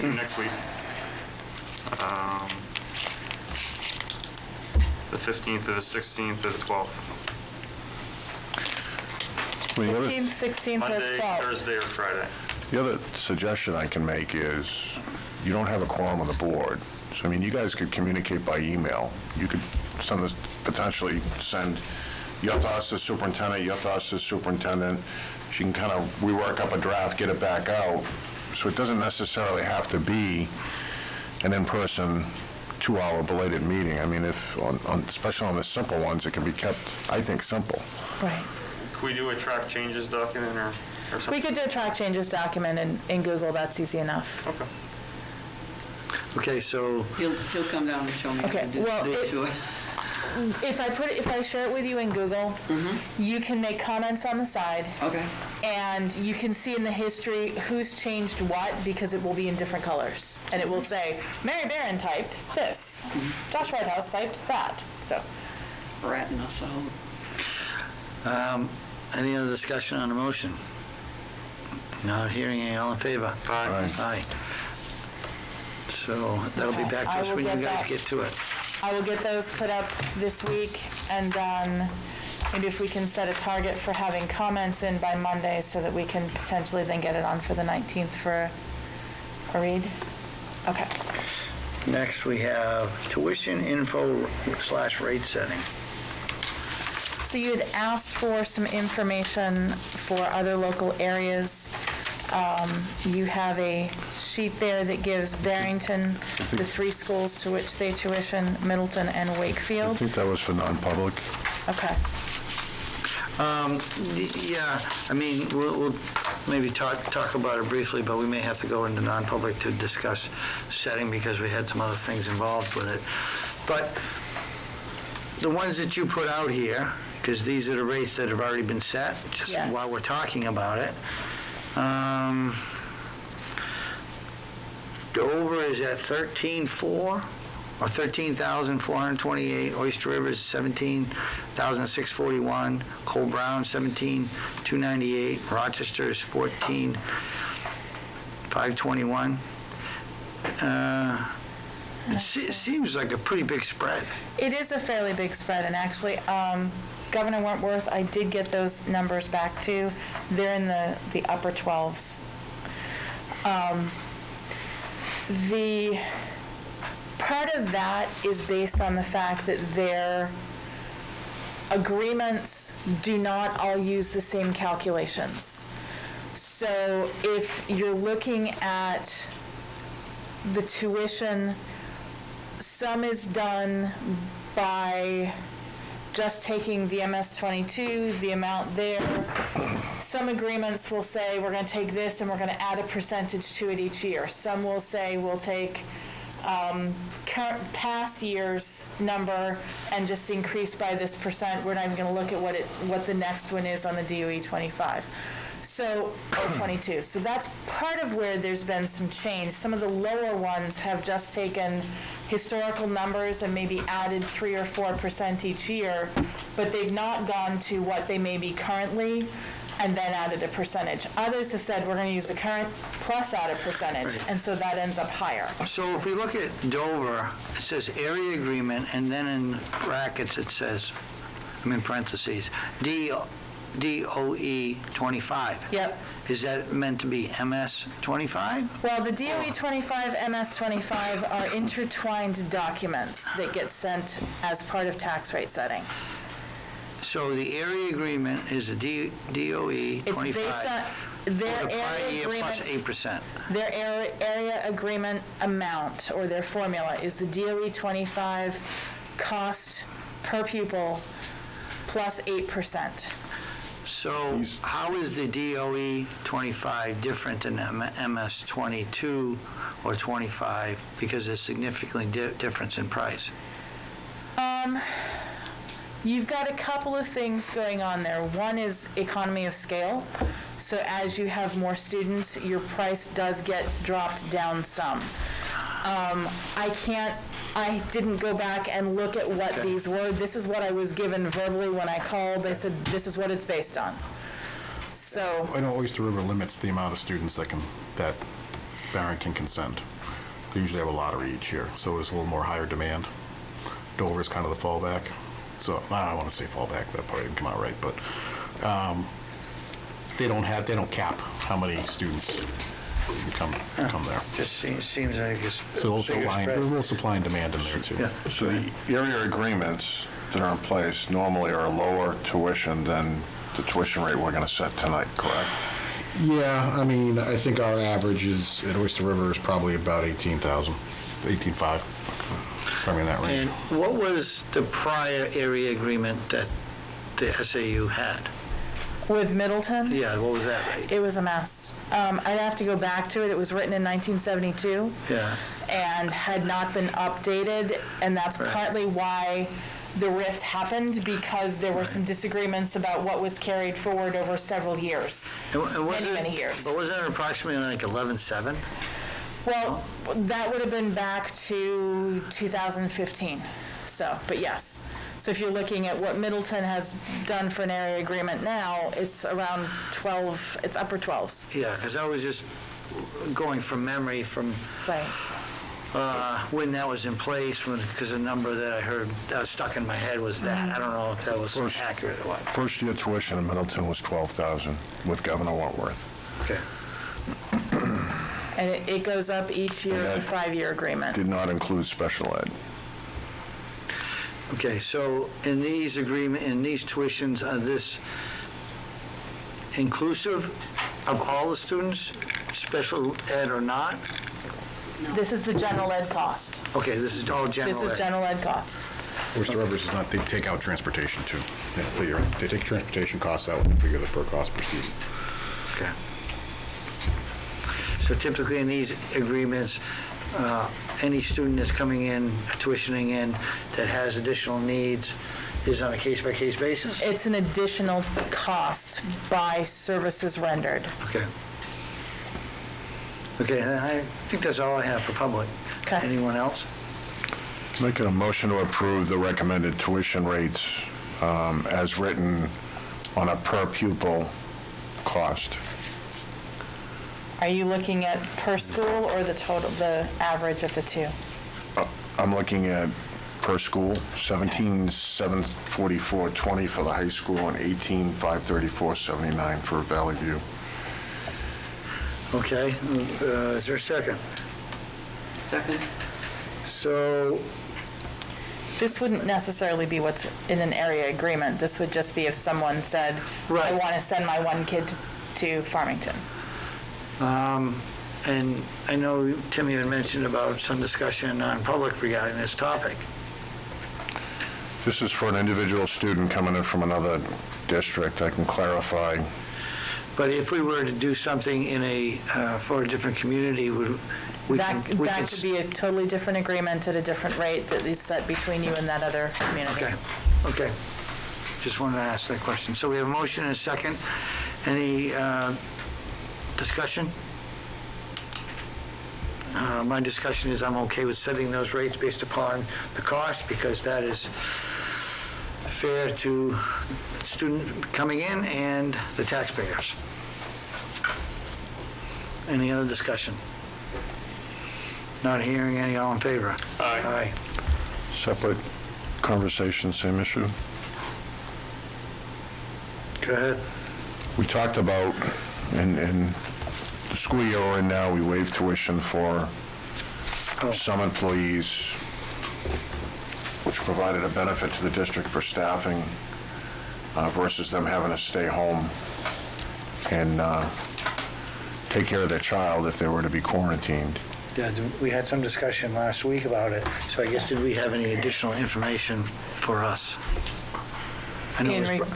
Next week. The 15th or the 16th or the 12th. I mean, the other- 15th, 16th, or Monday, 12th. Thursday, or Friday. The other suggestion I can make is, you don't have a quorum on the board. So, I mean, you guys could communicate by email. You could potentially send, you have to ask the superintendent, you have to ask the superintendent. She can kind of rework up a draft, get it back out. So it doesn't necessarily have to be an in-person 2-hour belated meeting. I mean, especially on the simple ones, it can be kept, I think, simple. Right. Could we do a track changes document or something? We could do a track changes document in Google. That's easy enough. Okay. Okay, so He'll come down and show me how Okay, to do well, it. If I share it with you in Google, you can make comments on the side. Okay. And you can see in the history who's changed what, because it will be in different colors. And it will say, Mary Barron typed this, Josh Whitehouse typed that, so. Ratting us out. Any other discussion on the motion? Not hearing any, all in favor? Aye. Aye. So that'll be back to us I will when you get guys that. get to it. I will get those put up this week, and then maybe if we can set a target for having comments in by Monday so that we can potentially then get it on for the 19th for a read. Okay. Next, we have tuition info / rate setting. So you had asked for some information for other local areas. You have a sheet there that gives Barrington the 3 schools to which they tuition, Middleton and I Wakefield. think that was for non-public. Okay. Yeah, I mean, we'll maybe talk about it briefly, but we may have to go into non-public to discuss setting because we had some other things involved with it. But the ones that you put out here, because these are the rates that have already been set, just Yes. while we're talking about it. Dover is at 13,400 or 13,428. Oyster River is 17,641. Cole Brown 17,298. Rochester is 14,521. It seems like a pretty big spread. It is a fairly big spread, and actually, Governor Wentworth, I did get those numbers back too. They're in the upper 12s. The part of that is based on the fact that their agreements do not all use the same calculations. So if you're looking at the tuition, some is done by just taking the MS-22, the amount there. Some agreements will say, we're going to take this and we're going to add a percentage to it each year. Some will say, we'll take past year's number and just increase by this percent. We're not even going to look at what the next one is on the DOE 25. So, or 22. So that's part of where there's been some change. Some of the lower ones have just taken historical numbers and maybe added 3 or 4% each year, but they've not gone to what they may be currently and then added a percentage. Others have said, we're going to use the current plus add a percentage, Right. and so that ends up higher. So if we look at Dover, it says area agreement, and then in brackets it says, in parentheses, DOE 25. Yep. Is that meant to be MS 25? Well, the DOE 25, MS 25 are intertwined documents that get sent as part of tax rate setting. So the area agreement is a DOE 25. It's based on their For the prior area year plus agreement. 8%. Their area agreement amount, or their formula, is the DOE 25 cost per pupil plus 8%. So how is the DOE 25 different than MS 22 or 25? Because there's significantly difference in price. You've got a couple of things going on there. One is economy of scale. So as you have more students, your price does get dropped down some. I didn't go back and look at what Okay. these were. This is what I was given verbally when I called. They said, this is what it's based on. So, I know Oyster River limits the amount of students that Barrington can send. They usually have a lottery each year, so it's a little more higher demand. Dover is kind of the fallback. So, I don't want to say fallback, that probably didn't come out right, but they don't cap how many students can come there. Just seems like it's So a there's bigger a spread. little supply and demand in there too. Yeah. So the area agreements that are in place normally are lower tuition than the tuition rate we're going to set tonight, correct? Yeah, I mean, I think our average is at Oyster River is probably about 18,000, 18,500, something in that range. And what was the prior area agreement that the SAU had? with Middleton, Yeah, what was that rate? it was a mess. I'd have to go back to it. It was written in 1972. Yeah. And had not been updated, and that's Right. partly why the rift happened because there were some disagreements about what was carried forward over several years. And was Many, it- many years. But wasn't it approximately like 11.7? Well, that would have been back to 2015, so, but yes. So if you're looking at what Middleton has done for an area agreement now, it's around 12, it's upper 12s. Yeah, because I was just going from memory from Right. when that was in place, because the number that I heard stuck in my head was that. I don't know if that was accurate or what. First-year tuition in Middleton was $12,000 with Governor Wentworth. Okay. And it goes up each year with the 5-year agreement. Did not include special ed. Okay, so in these tuitions, are this inclusive of all the students, special ed or not? This is the general ed cost. Okay, this is all general This is ed. general ed cost. Oyster Rivers is not, they take out transportation too. They take transportation costs out and figure the per cost per student. Okay. So typically in these agreements, any student that's coming in, tuitioning in, that has additional needs is on a case-by-case basis? It's an additional cost by services rendered. Okay. Okay, I think that's all I have for public. Okay. Anyone else? Making a motion to approve the recommended tuition rates as written on a per pupil cost. Are you looking at per school or the total, the average of the two? I'm looking at per school, 17,744.20 for the high school and 18,534.79 for Valley View. Okay, is there a second? Second? So, This wouldn't necessarily be what's in an area agreement. This would just be if someone said, I Right. want to send my one kid to Farmington. and I know, Tim, you had mentioned about some discussion on public regarding this topic. This is for an individual student coming in from another district. I can clarify. But if we were to do something for a different community, That could be a totally different agreement at a different rate that is set between you and that other community. Okay. Just wanted to ask that question. So we have a motion and a second. Any discussion? My discussion is I'm okay with setting those rates based upon the cost because that is fair to student coming in and the taxpayers. Any other discussion? Not hearing any, all in favor? Aye. Aye. Separate conversation, same issue. Go ahead. We talked about, in the school year we're in now, we waived tuition for some employees, which provided a benefit to the district for staffing versus them having to stay home and take care of their child if they were to be quarantined. Yeah, we had some discussion last week about it, so I guess did we have any additional information for us? I know it was Henry.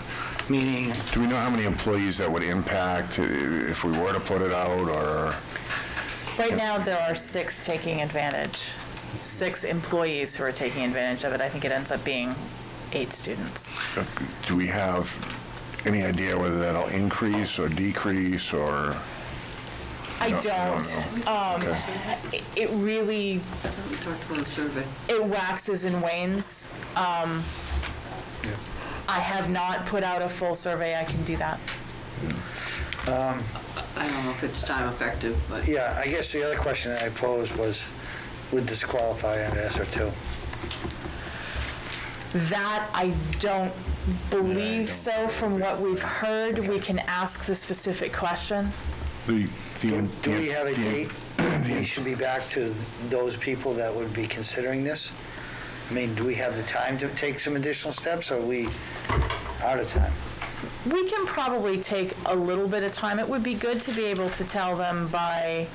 Meaning, Do we know how many employees that would impact if we were to put it out, or? Right now, there are 6 taking advantage, 6 employees who are taking advantage of it. I think it ends up being 8 students. Do we have any idea whether that'll increase or decrease, or? I No, don't. Okay. It really, I thought we talked about a survey. it waxes and wanes. I have not put out a full survey. I can do that. I don't know if it's time effective, but yeah, I guess the other question that I posed was, would this qualify under SR2? That I don't believe so. From what we've heard, we can ask the specific question. Do we have a date? We should be back to those people that would be considering this? I mean, do we have the time to take some additional steps, or are we out of time? We can probably take a little bit of time. It would be good to be able to tell them by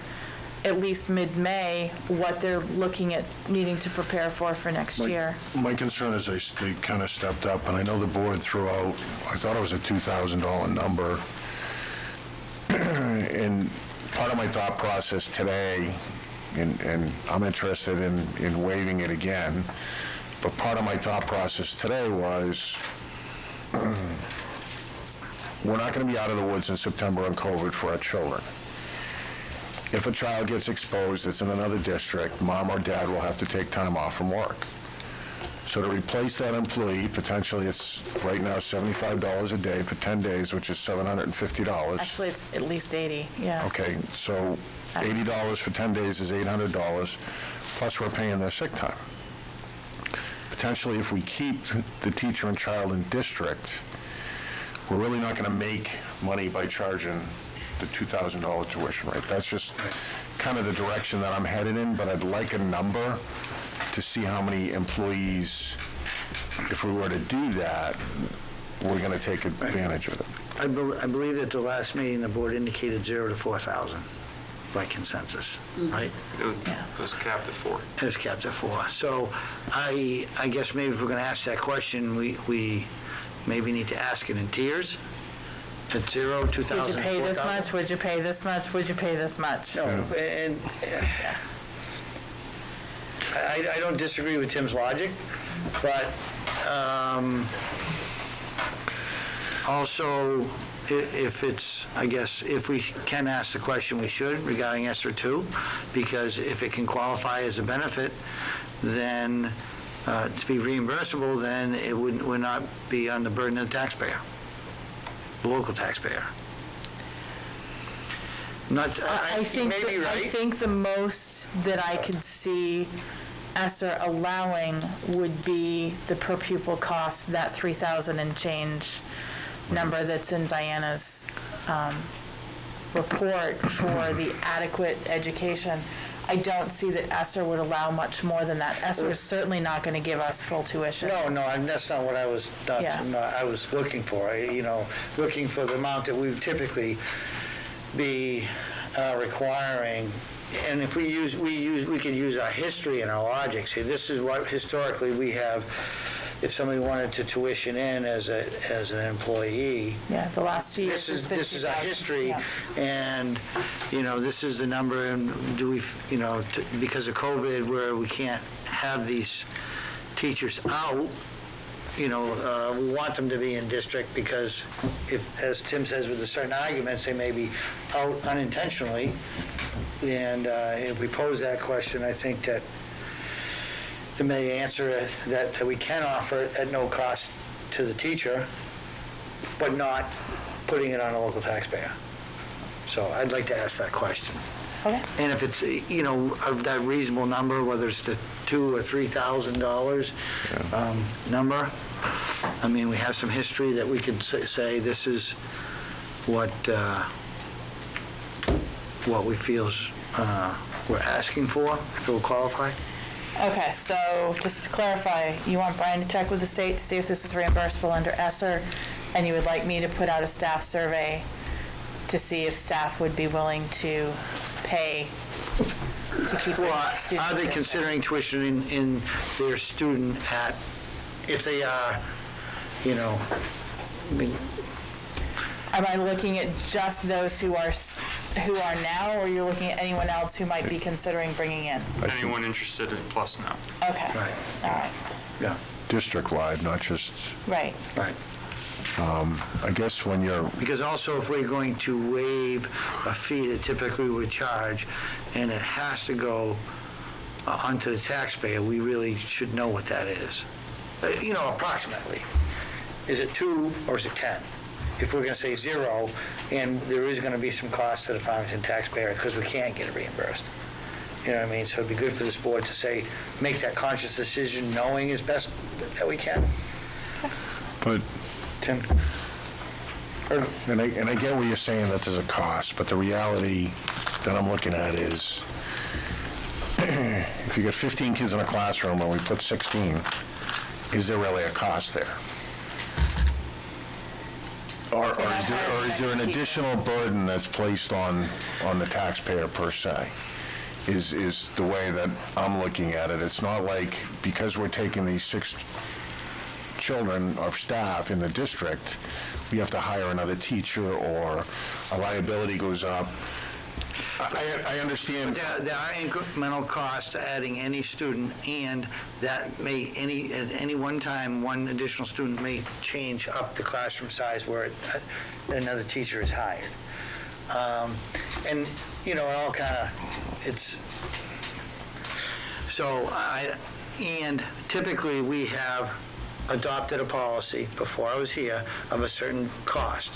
at least mid-May what they're looking at needing to prepare for next year. My concern is they kind of stepped up, and I know the board threw out, I thought it was a $2,000 number. And part of my thought process today, and I'm interested in waiving it again, But part of my thought process today was, we're not going to be out of the woods in September on COVID for our children. If a child gets exposed, it's in another district, mom or dad will have to take time off from work. So to replace that employee, potentially it's right now $75 a day for 10 days, which is $750. Actually, it's at least 80, yeah. Okay, so $80 for 10 days is $800, plus we're paying their sick time. Potentially, if we keep the teacher and child in district, we're really not going to make money by charging the $2,000 tuition rate. That's just kind of the direction that I'm headed in, but I'd like a number to see how many employees, if we were to do that, we're going to take advantage of it. I believe at the last meeting, the board indicated 0 to 4,000 by consensus, right? It was capped at 4. It's capped at 4. So I guess maybe if we're going to ask that question, we maybe need to ask it in tiers. At 0, 2,000, Would you pay this 4,000? much? Would you pay this much? Would you pay this much? No, and I don't disagree with Tim's logic, but also, if it's, I guess, if we can ask the question, we should regarding ESER 2, because if it can qualify as a benefit, then to be reimbursable, then it would not be on the burden of the taxpayer, the local taxpayer. Not, I think, maybe I right. think the most that I could see ESER allowing would be the per pupil cost, that 3,000 and change number that's in Diana's report for the adequate education. I don't see that ESER would allow much more than that. ESER is certainly not going to give us full tuition. No, that's not what I was, Yeah. I was looking for, looking for the amount that we would typically be requiring. And if we could use our history and our logic, say this is what historically we have, if somebody wanted to tuition in as an employee. Yeah, the last 2 years has been This is our 2,000. history, Yeah. and, this is the number, and do we, because of COVID, where we can't have these teachers out, we want them to be in district, because if, as Tim says, with the certain arguments, they may be out unintentionally, and if we pose that question, I think that it may answer that we can offer it at no cost to the teacher, but not putting it on a local taxpayer. So I'd like to ask that question. Okay. And if it's, of that reasonable number, whether it's the $2,000 or $3,000 number, I mean, we have some history that we could say this is what we feel we're asking for, if it will qualify. Okay, so just to clarify, you want Brian to check with the state to see if this is reimbursable under ESER, and you would like me to put out a staff survey to see if staff would be willing to pay to keep Well, students. are they in. considering tuition in their student at, if they are, I mean, Am I looking at just those who are now, or you're looking at anyone else who might be considering bringing in? Anyone interested in plus now? Okay. Right. All right. yeah, District-wide, not just, Right. right. I guess when you're, Because also, if we're going to waive a fee that typically we charge, and it has to go onto the taxpayer, we really should know what that is. Approximately. Is it 2 or is it 10? If we're going to say 0, and there is going to be some cost to the Farmington taxpayer because we can't get it reimbursed. You know what I mean? So it'd be good for this board to say, make that conscious decision, knowing as best that we can. but, Tim? and I get what you're saying, that there's a cost, but the reality that I'm looking at is, if you got 15 kids in a classroom and we put 16, is there really a cost there? Or is there an additional burden that's placed on the taxpayer per se? Is the way that I'm looking at it. It's not like, because we're taking these 6 children of staff in the district, we have to hire another teacher, or our liability goes up. I understand. There are incremental costs to adding any student, and that may, at any one time, one additional student may change up the classroom size where another teacher is hired. And, it all kind of, and typically we have adopted a policy before I was here of a certain cost.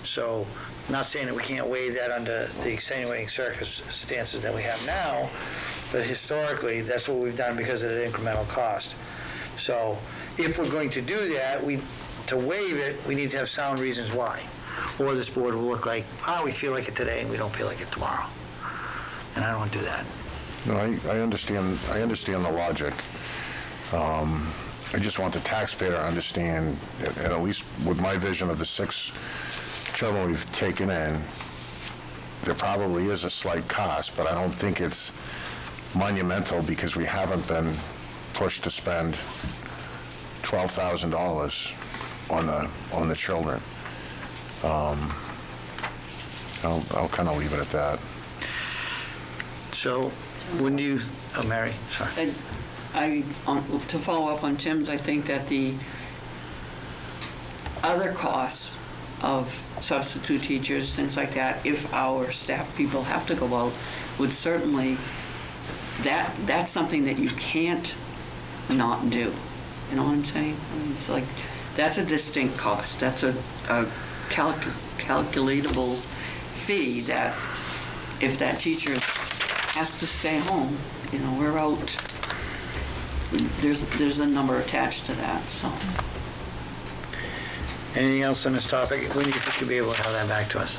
So, I'm not saying that we can't waive that under the extenuating circumstances that we have now, but historically, that's what we've done because of the incremental cost. So, if we're going to do that, to waive it, we need to have sound reasons why. Or this board will look like, we feel like it today and we don't feel like it tomorrow. And I don't want to do that. No, I understand the logic. I just want the taxpayer to understand, and at least with my vision of the 6 children we've taken in, there probably is a slight cost, but I don't think it's monumental because we haven't been pushed to spend $12,000 on the children. I'll kind of leave it at that. So, when do you, Mary, sorry. To follow up on Tim's, I think that the other costs of substitute teachers, things like that, if our staff people have to go out, would certainly, that's something that you can't not do. You know what I'm saying? I mean, it's like, that's a distinct cost. That's a calculatable fee that if that teacher has to stay home, we're out. There's a number attached to that, so. Anything else on this topic? When do you think you'll be able to have that back to us?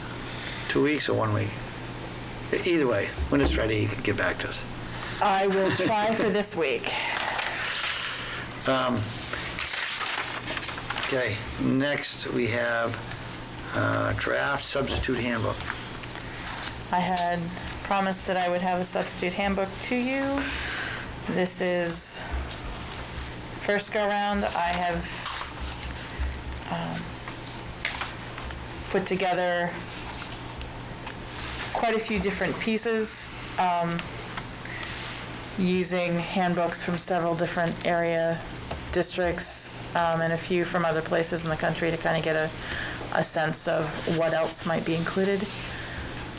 2 weeks or 1 week? Either way, when it's ready, you can get back to us. I will try for this week. Okay, next we have draft substitute handbook. I had promised that I would have a substitute handbook to you. This is first go round. I have put together quite a few different pieces using handbooks from several different area districts and a few from other places in the country to kind of get a sense of what else might be included.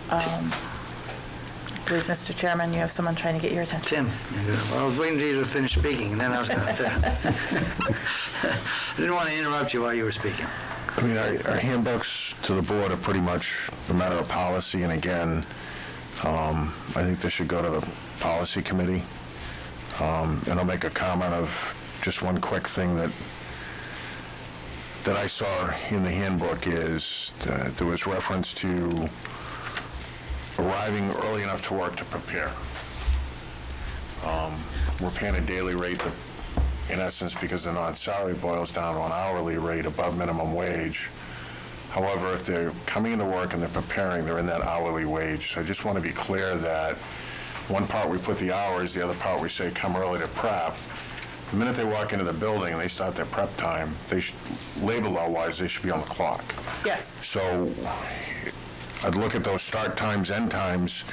I believe, Mr. Chairman, you have someone trying to get your attention. Tim, well, I was waiting for you to finish speaking, and then I was going to... I didn't want to interrupt you while you were speaking. I mean, our handbooks to the board are pretty much a matter of policy, and again, I think this should go to the policy committee. And I'll make a comment of just one quick thing that I saw in the handbook is that there was reference to arriving early enough to work to prepare. We're paying a daily rate that, in essence, because the non-salary boils down to an hourly rate above minimum wage. However, if they're coming into work and they're preparing, they're in that hourly wage. So I just want to be clear that one part we put the hours, the other part we say come early to prep. The minute they walk into the building and they start their prep time, labor law-wise, they should be on the clock. Yes. So I'd look at those start times, end times.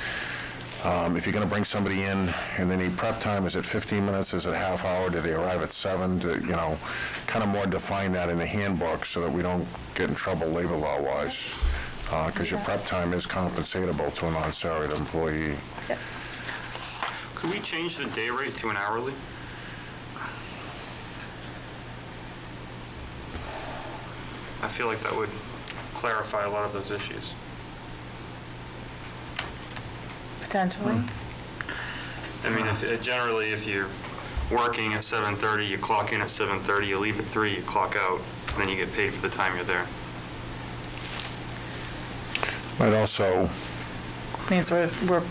If you're going to bring somebody in and they need prep time, is it 15 minutes? Is it a half hour? Do they arrive at 7? Kind of more define that in the handbook so that we don't get in trouble labor law-wise. Because your prep time is compensatable to a non-salaried employee. Yep. Could we change the day rate to an hourly? I feel like that would clarify a lot of those issues. Potentially. I mean, generally, if you're working at 7:30, you clock in at 7:30, you leave at 3, you clock out, and then you get paid for the time you're there. Might also, Means we're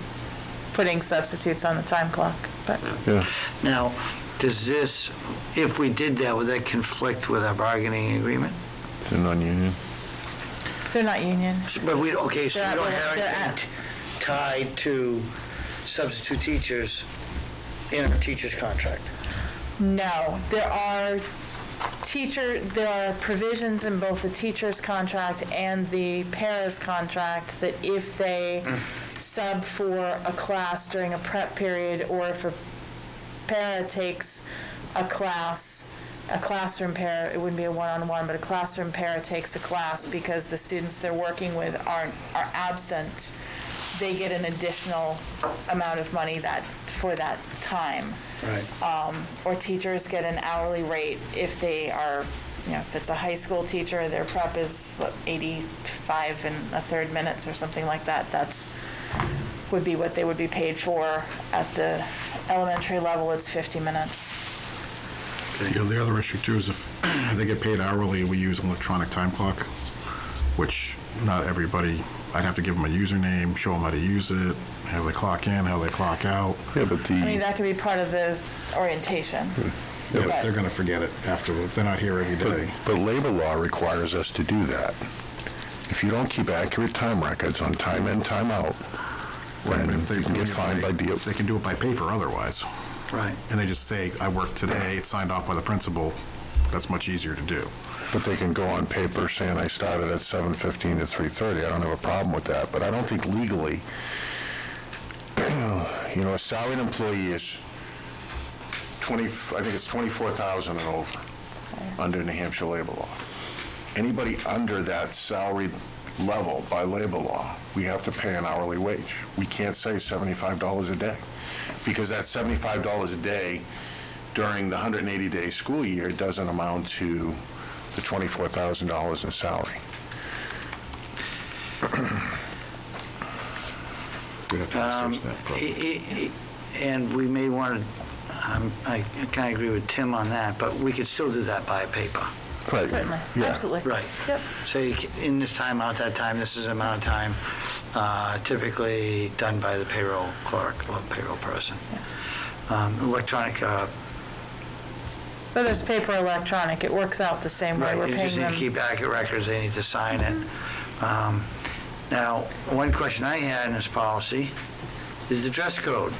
putting substitutes on the time clock, but yeah. Now, does this, if we did that, would that conflict with our bargaining agreement? The non-union. they're not union. But we don't have They're anything tied to substitute teachers in our teacher's contract. No, there are provisions in both the teacher's contract and the para's contract that if they sub for a class during a prep period, or if a para takes a class, a classroom para, it wouldn't be a one-on-one, but a classroom para takes a class because the students they're working with are absent, they get an additional amount of money for that time. Right. Or teachers get an hourly rate if they are, if it's a high school teacher, their prep is, 85 and a third minutes or something like that. Would be what they would be paid for. At the elementary level, it's 50 minutes. The other issue too is if they get paid hourly, we use an electronic time clock, which not everybody, I'd have to give them a username, show them how to use it, how they clock in, how they clock out. Yeah, but I mean, that could be part of the orientation. Yeah, but they're going to forget it after, they're not here every day. But labor law requires us to do that. If you don't keep accurate time records on time in, time out, then But if they you can get fined by deal. They can do it by paper otherwise. Right. And they just say, I worked today, it's signed off by the principal. That's much easier to do. But they can go on paper saying I started at 7:15 to 3:30. I don't have a problem with that, but I don't think legally, a salaried employee is I think it's 24,000 and over under New Hampshire labor law. Anybody under that salaried level by labor law, we have to pay an hourly wage. We can't say $75 a day, because that $75 a day during the 180-day school year doesn't amount to the $24,000 in salary. We'd have to research that probably. And we may want to, I kind of agree with Tim on that, but we could still do that by paper. Right. Certainly, Yeah. absolutely. Right. Yep. Say, in this time, out that time, this is the amount of time, typically done by the payroll clerk or payroll person. Electronic, Whether it's paper or electronic, it works out the same way. right, We're you just paying need them. to keep accurate records, they need to sign it. Now, one question I had in this policy is the dress code.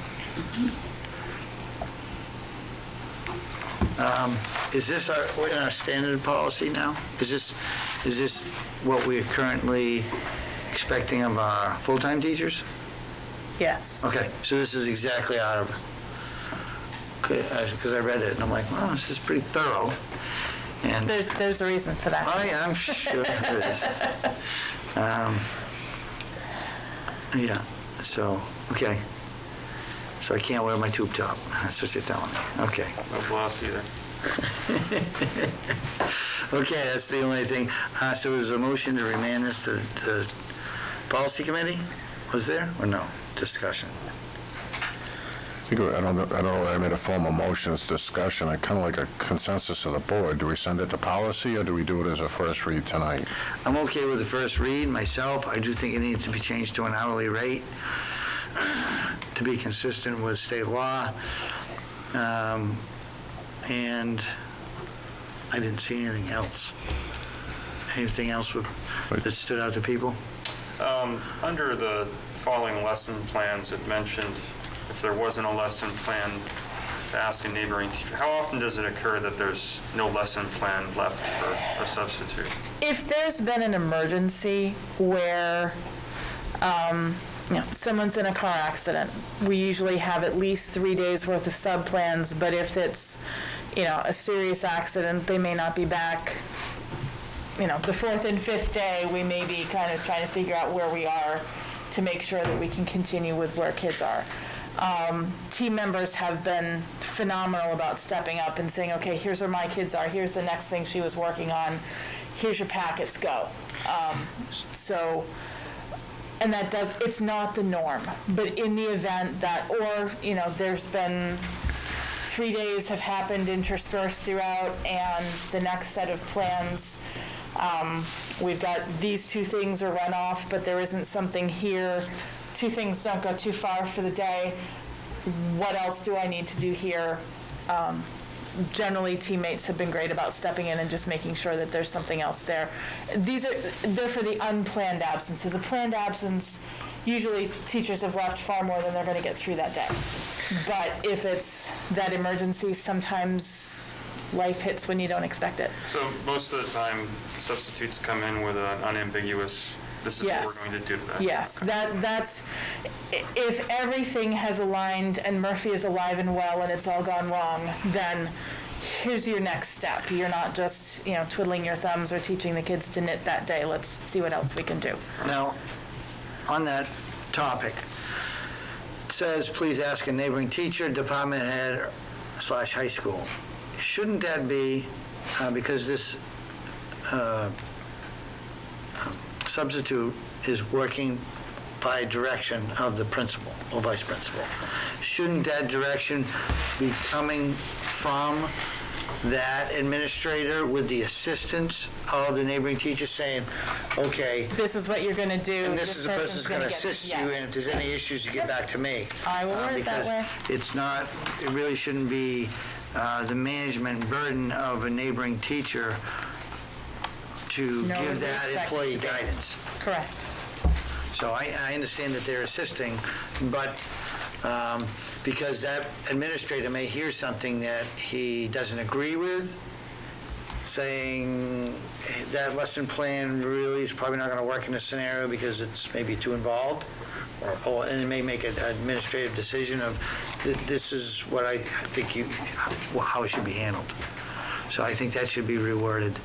Is this our standard policy now? Is this what we're currently expecting of our full-time teachers? Yes. Okay, so this is exactly out of, because I read it and I'm like, wow, this is pretty thorough. And There's a reason for that. I'm sure there is. Yeah, so, okay. So I can't wear my tube top. That's what you're telling me. Okay. No blouse either. Okay, that's the only thing. So there's a motion to remand this to the policy committee? Was there, or no? Discussion? I don't know that I made a formal motion, it's discussion. I kind of like a consensus of the board. Do we send it to policy, or do we do it as a first read tonight? I'm okay with the first read myself. I do think it needs to be changed to an hourly rate to be consistent with state law. And I didn't see anything else. Anything else that stood out to people? Under the following lesson plans, it mentioned if there wasn't a lesson plan, to ask a neighboring teacher. How often does it occur that there's no lesson plan left for a substitute? If there's been an emergency where, someone's in a car accident, we usually have at least 3 days worth of sub-plans, but if it's, a serious accident, they may not be back, the fourth and fifth day, we may be kind of trying to figure out where we are to make sure that we can continue with where kids are. Team members have been phenomenal about stepping up and saying, okay, here's where my kids are, here's the next thing she was working on, here's your packets, go. And it's not the norm, but in the event that, or, there's been 3 days have happened interspersed throughout, and the next set of plans, we've got these two things are run off, but there isn't something here, two things don't go too far for the day, what else do I need to do here? Generally, teammates have been great about stepping in and just making sure that there's something else there. They're for the unplanned absences. A planned absence, usually teachers have left far more than they're going to get through that day. But if it's that emergency, sometimes life hits when you don't expect it. So most of the time, substitutes come in with an unambiguous this is what we're Yes. going to do to that. Yes, that's, if everything has aligned and Murphy is alive and well and it's all gone wrong, then here's your next step. You're not just, twiddling your thumbs or teaching the kids to knit that day. Let's see what else we can do. Now, on that topic, it says, please ask a neighboring teacher, department head / high school. Shouldn't that be, because this substitute is working by direction of the principal or vice principal, shouldn't that direction be coming from that administrator with the assistance of the neighboring teacher saying, okay, This is what you're going to do. and this is the person's going to assist you, and if there's any issues, you get back to me. I will word it that way. Because it's not, it really shouldn't be the management burden of a neighboring teacher to Nor give is it that expected employee to be. guidance. Correct. So I understand that they're assisting, but because that administrator may hear something that he doesn't agree with, saying that lesson plan really is probably not going to work in this scenario because it's maybe too involved, and it may make an administrative decision of, this is what I think how it should be handled. So I think that should be reworded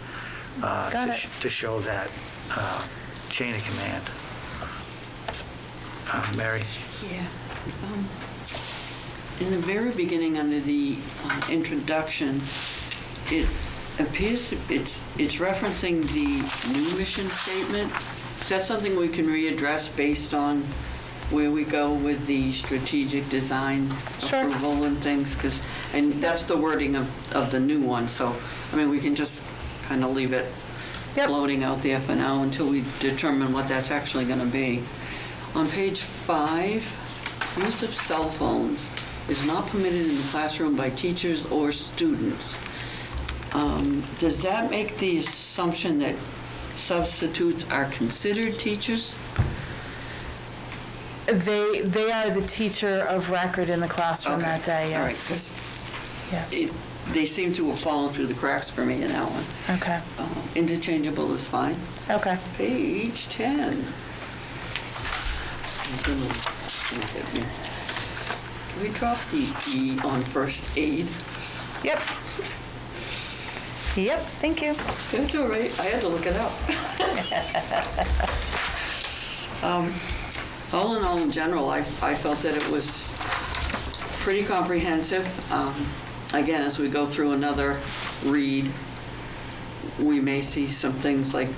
to show that chain of command. Mary? Yeah. In the very beginning, under the introduction, it appears it's referencing the new mission statement. Is that something we can readdress based on where we go with the strategic design Sure. approval and things? And that's the wording of the new one, so, we can just kind of leave it Yep. floating out there for now until we determine what that's actually going to be. On page 5, use of cell phones is not permitted in the classroom by teachers or students. Does that make the assumption that substitutes are considered teachers? They are the teacher of record in the classroom that day, All right, yes. 'cause Yes. they seem to have fallen through the cracks for me in that one. Okay, Interchangeable is fine. okay. Page 10. Can we drop the E on first aid? Yep. Yep, thank you. That's all right, I had to look it up. All in all, in general, I felt that it was pretty comprehensive. Again, as we go through another read, we may see some things like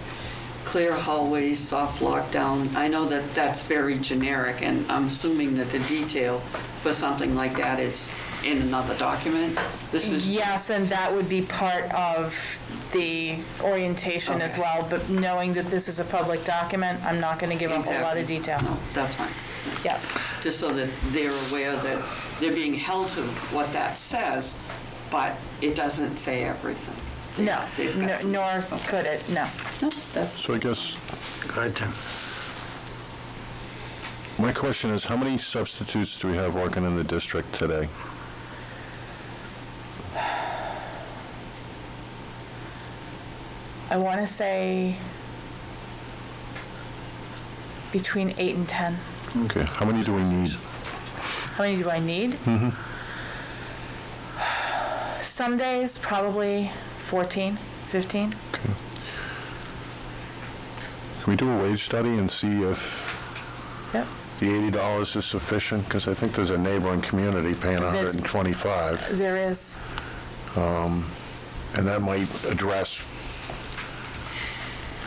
clear hallways, soft lockdown. I know that that's very generic, and I'm assuming that the detail for something like that is in another document. This is Yes, and that would be part of the orientation as Okay. well, but knowing that this is a public document, I'm not going to give a whole lot of Exactly. detail. No, that's fine. Yep, Just so that they're aware that they're being held to what that says, but it doesn't say everything. no, They've got some- nor could it, no. No, that's, So I guess Go ahead, Tim. my question is, how many substitutes do we have working in the district today? I want to say between 8 and 10. Okay, how many do we need? How many do I need? Mm-hmm. Some days, probably 14, 15. Okay. Can we do a wage study and see if Yep. the $80 is sufficient? Because I think there's a neighboring community paying There's- $125, There is. and that might address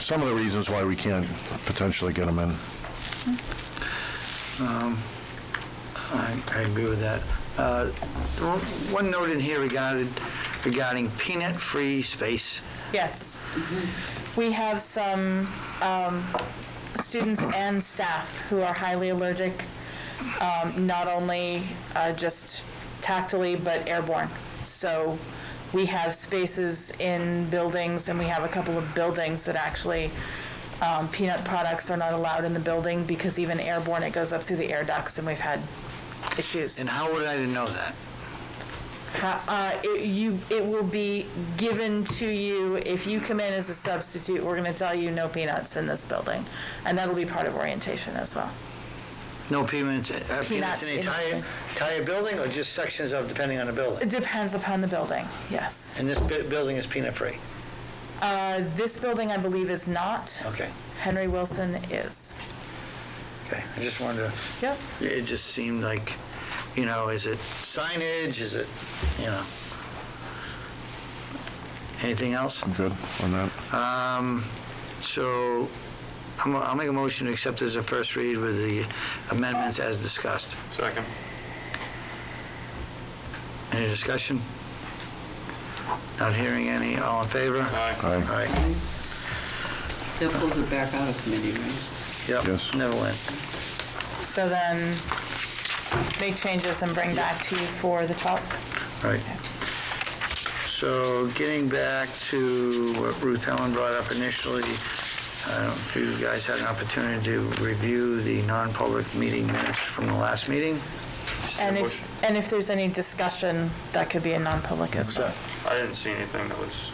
some of the reasons why we can't potentially get them in. I agree with that. One note in here regarding peanut-free space. Yes. We have some students and staff who are highly allergic, not only just tactily, but airborne. So we have spaces in buildings, and we have a couple of buildings that actually peanut products are not allowed in the building because even airborne, it goes up through the air ducts, and we've had issues. And how would I know that? It will be given to you, if you come in as a substitute, we're going to tell you no peanuts in this building. And that'll be part of orientation as well. No peanuts in the Peanuts in- entire building, or just sections of, depending on the building? It depends upon the building, yes. And this building is peanut-free? This building, I believe, is not. Okay, Henry Wilson is. okay. I just wanted to, Yep. it just seemed like, is it signage, is it, anything else? I'm good on that. So I'll make a motion to accept as a first read with the amendments as discussed. Second. Any discussion? Not hearing any, all in favor? Aye. All Aye. right, That pulls it back out of committee, right? yep, Yes. never went. So then, make changes and bring back to you for the 12th. Right. So getting back to what Ruth Helen brought up initially, I don't know if you guys had an opportunity to review the non-public meeting minutes from the last meeting. And if there's any discussion, that could be a non-public as well. I didn't see anything that was,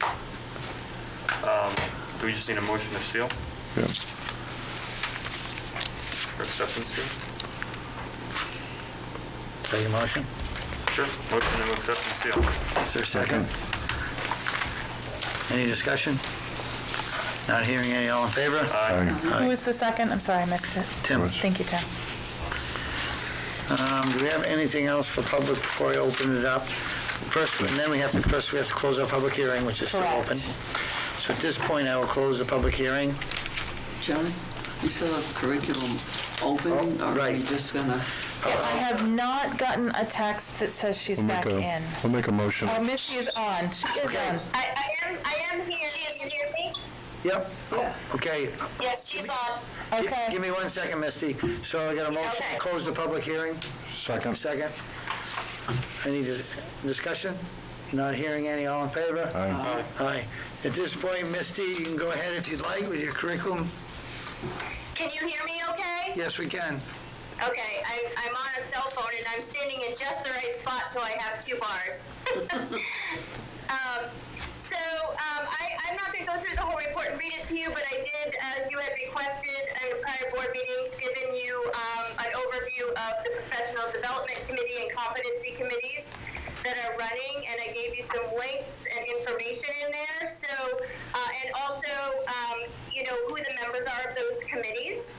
do we just need a motion to seal Yeah. or acceptance seal? Is that your motion? Sure, motion to accept and seal. Is there a second? Any discussion? Not hearing any, all in favor? Aye. Who was the second? I'm sorry, I missed it. Tim, Thank you, Tim. do we have anything else for public before I open it up? First, and then we have to close our public hearing, which is still Correct. open. So at this point, I will close the public hearing. John, you still have curriculum open, or are right. you just gonna? I have not gotten a text that says she's back in. We'll make a motion. Oh, Missy is on. She is on. I am here. Can you hear me? Yep. Yeah. Okay. Yes, she's on. Okay. Give me 1 second, Misty. So I got a motion to Okay. close the public hearing. Second. Second. Any discussion? Not hearing any, all in favor? Aye. Aye. At this point, Misty, you can go ahead if you'd like with your curriculum. Can you hear me okay? Yes, we can. Okay, I'm on a cell phone and I'm standing in just the right spot so I have 2 bars. I'm not going to go through the whole report and read it to you, but I did, as you had requested in prior board meetings, given you an overview of the Professional Development Committee and Competency Committees that are running, and I gave you some links and information in there. So, and also, who the members are of those committees.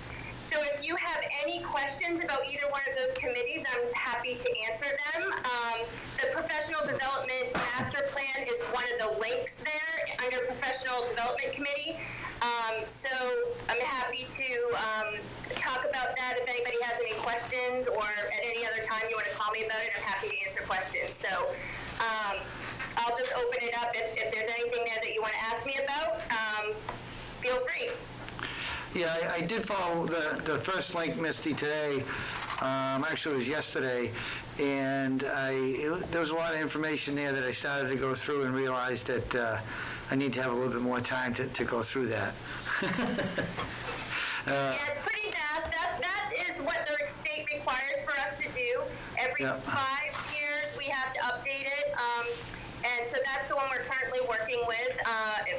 So if you have any questions about either one of those committees, I'm happy to answer them. The Professional Development Master Plan is one of the links there under Professional Development Committee. So I'm happy to talk about that. If anybody has any questions, or at any other time you want to call me about it, I'm happy to answer questions. So I'll just open it up. If there's anything there that you want to ask me about, feel free. Yeah, I did follow the first link, Misty, today. Actually, it was yesterday. And there was a lot of information there that I started to go through and realized that I need to have a little bit more time to go through that. Yeah, it's pretty vast. That is what the state requires for us to do. Every Yeah. 5 years, we have to update it. And so that's the one we're currently working with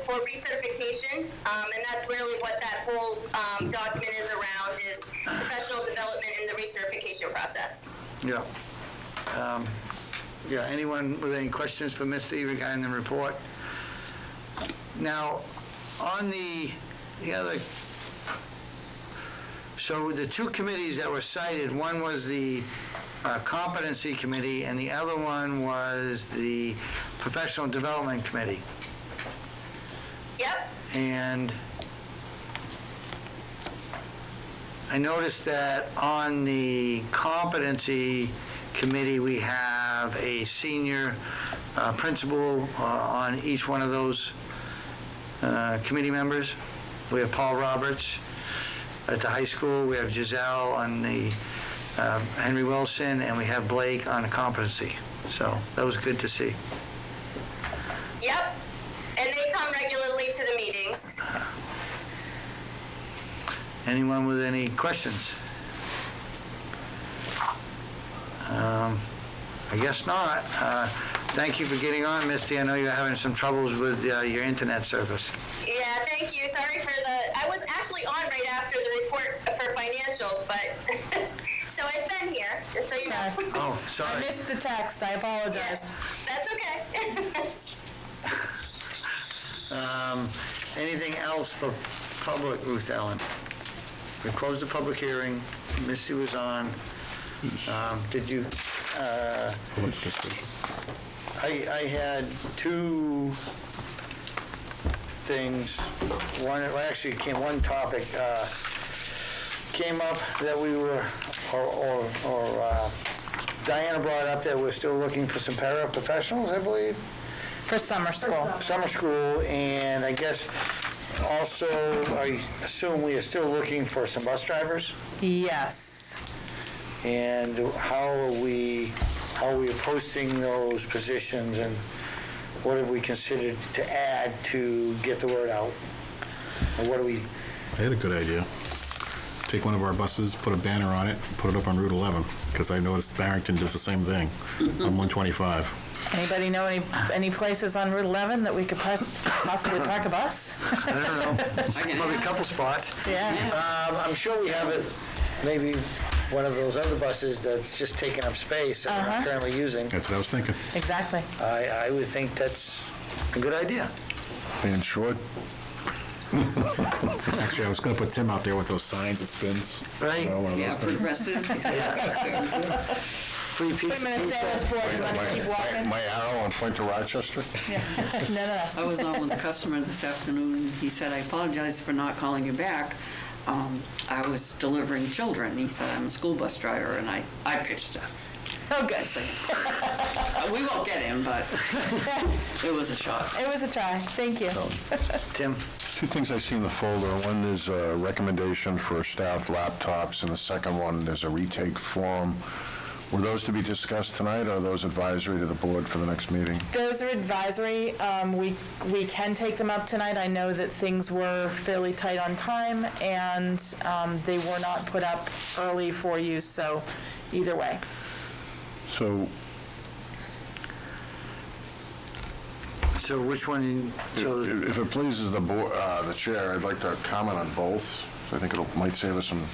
for recertification. And that's really what that whole document is around, is professional development and the recertification process. Yeah. Yeah, anyone with any questions for Misty regarding the report? Now, on the other, so the 2 committees that were cited, one was the Competency Committee, and the other one was the Professional Development Committee. Yep. And I noticed that on the Competency Committee, we have a senior principal on each one of those committee members. We have Paul Roberts at the high school, we have Giselle on the Henry Wilson, and we have Blake on the Competency. So that was good to see. Yep. And they come regularly to the meetings. Anyone with any questions? I guess not. Thank you for getting on, Misty. I know you're having some troubles with your internet service. Yeah, thank you. Sorry for I was actually on right after the report for financials, but, so I've been here, just so you know. Sorry. Oh, I sorry. missed the text, I apologize. That's okay. Anything else for public, Ruth Ellen? We closed the public hearing. Misty was on. Did you, I had two things. One, well, actually, one topic came up that we were, or Diana brought up that we're still looking for some paraprofessionals, I believe. For summer school. Summer school, and I guess also, I assume we are still looking for some bus drivers? Yes. And how are we posting those positions, and what have we considered to add to get the word out? Or what do we, I had a good idea. Take one of our buses, put a banner on it, put it up on Route 11, because I noticed Farmington does the same thing on 125. Anybody know any places on Route 11 that we could possibly park a bus? I don't know, probably a couple spots. Yeah. I'm sure we have it, maybe one of those other buses that's just taking up space that we're not currently using. That's what I was thinking. Exactly. I would think that's a good idea. Being short, Actually, I was going to put Tim out there with those signs that spins. Right. You know, one of Yeah, those things. progressive. Free Put pizza. them in a sandwich board, you want to keep walking? my arrow on point to Rochester. No. I was on with a customer this afternoon. He said, I apologize for not calling you back. I was delivering children. He said, I'm a school bus driver, and I pitched us. Oh, good. We won't get him, but it was a shot. It was a try. Thank you. Tim? Two things I see in the folder. One is a recommendation for staff laptops, and the second one is a retake form. Were those to be discussed tonight, or are those advisory to the board for the next meeting? Those are advisory. We can take them up tonight. I know that things were fairly tight on time, and they were not put up early for you, so either way. So which one, so, If it pleases the board, the chair, I'd like to comment on both. I think it might save us some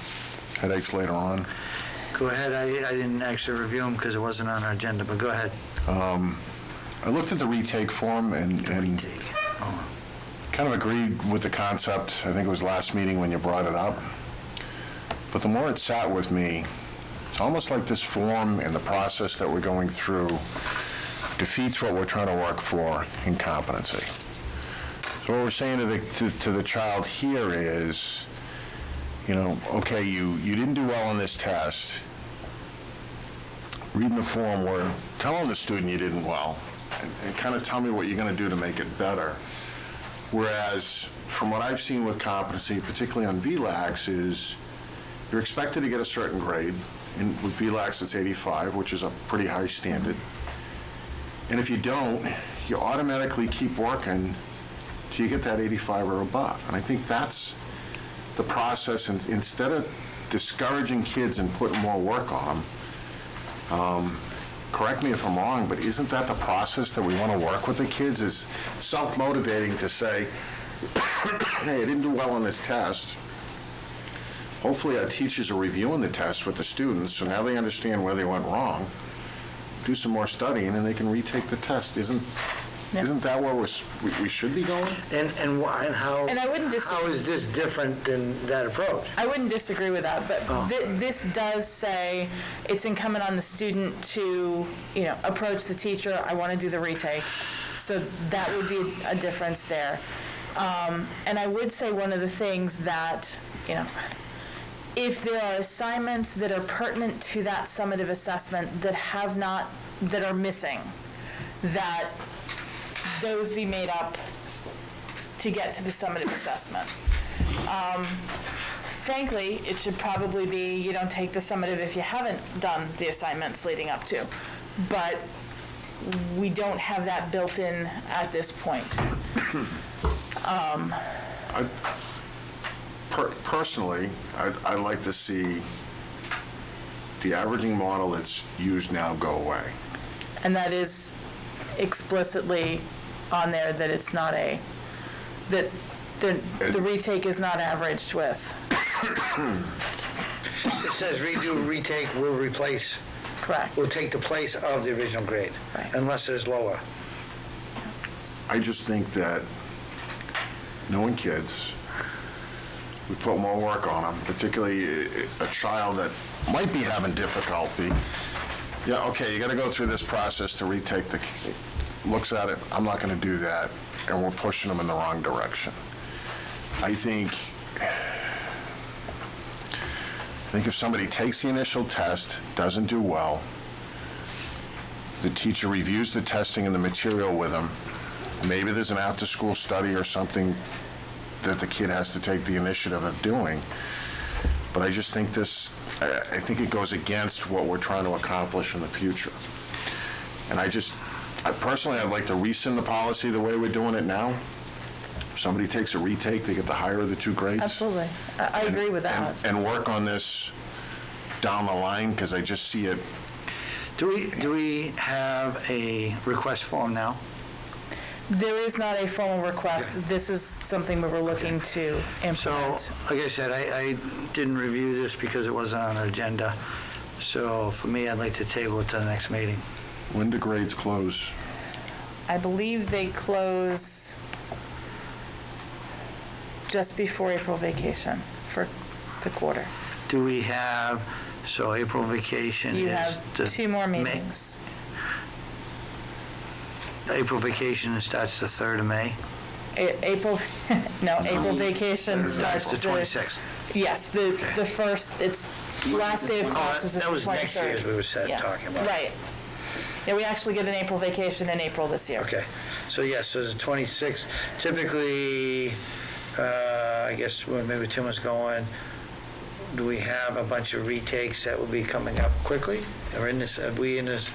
headaches later on. go ahead, I didn't actually review them because it wasn't on our agenda, but go ahead. I looked at the retake form and kind of agreed with the concept. I think it was last meeting when you brought it up. But the more it sat with me, it's almost like this form and the process that we're going through defeats what we're trying to work for in competency. So what we're saying to the child here is, you know, okay, you didn't do well on this test. Reading the form, we're telling the student you didn't well, and kind of tell me what you're going to do to make it better. Whereas, from what I've seen with competency, particularly on VLAX, is you're expected to get a certain grade. With VLAX, it's 85, which is a pretty high standard. And if you don't, you automatically keep working till you get that 85 or above. And I think that's the process. And instead of discouraging kids and putting more work on them, correct me if I'm wrong, but isn't that the process that we want to work with the kids, is self-motivating to say, hey, I didn't do well on this test. Hopefully our teachers are reviewing the test with the students, so now they understand where they went wrong. Do some more studying, and they can retake the test. Isn't that where we should be going? And why, and how? And I wouldn't How is this different than that approach? I wouldn't disagree with that, but this does say it's incumbent on the student to, approach the teacher, I want to do the retake. So that would be a difference there. And I would say one of the things that, if there are assignments that are pertinent to that summative assessment that are missing, that those be made up to get to the summative assessment. Frankly, it should probably be you don't take the summative if you haven't done the assignments leading up to. But we don't have that built in at this point. Personally, I'd like to see the averaging model that's used now go away. And that is explicitly on there that it's not that the retake is not averaged with. It says redo, retake, will replace, Correct. will take the place of the original grade, Right. unless it's lower. I just think that knowing kids, we put more work on them, particularly a child that might be having difficulty. Yeah, okay, you got to go through this process to retake looks at it, I'm not going to do that, and we're pushing them in the wrong direction. I think if somebody takes the initial test, doesn't do well, the teacher reviews the testing and the material with them, maybe there's an after-school study or something that the kid has to take the initiative of doing. But I just think I think it goes against what we're trying to accomplish in the future. And personally, I'd like to rescind the policy the way we're doing it now. If somebody takes a retake, they get the higher of the two grades. Absolutely. I agree with that. And work on this down the line, because I just see it. Do we have a request form now? There is not a formal request. This is something we were looking to So, implement. like I said, I didn't review this because it wasn't on our agenda. So for me, I'd like to table it to the next meeting. When do grades close? I believe they close just before April vacation for the quarter. Do we have, so April vacation is... You have the 2 more May- meetings. April vacation starts the 3rd of May? April vacation starts That's the 26th. Yes, the first, it's last day of classes is the 23rd. That was next year, as we were Yeah. talking about. Right. Yeah, we actually get an April vacation in April this year. Okay, so yes, so the 26th, typically, I guess when maybe Tim was going, do we have a bunch of retakes that will be coming up quickly? Or are we in this,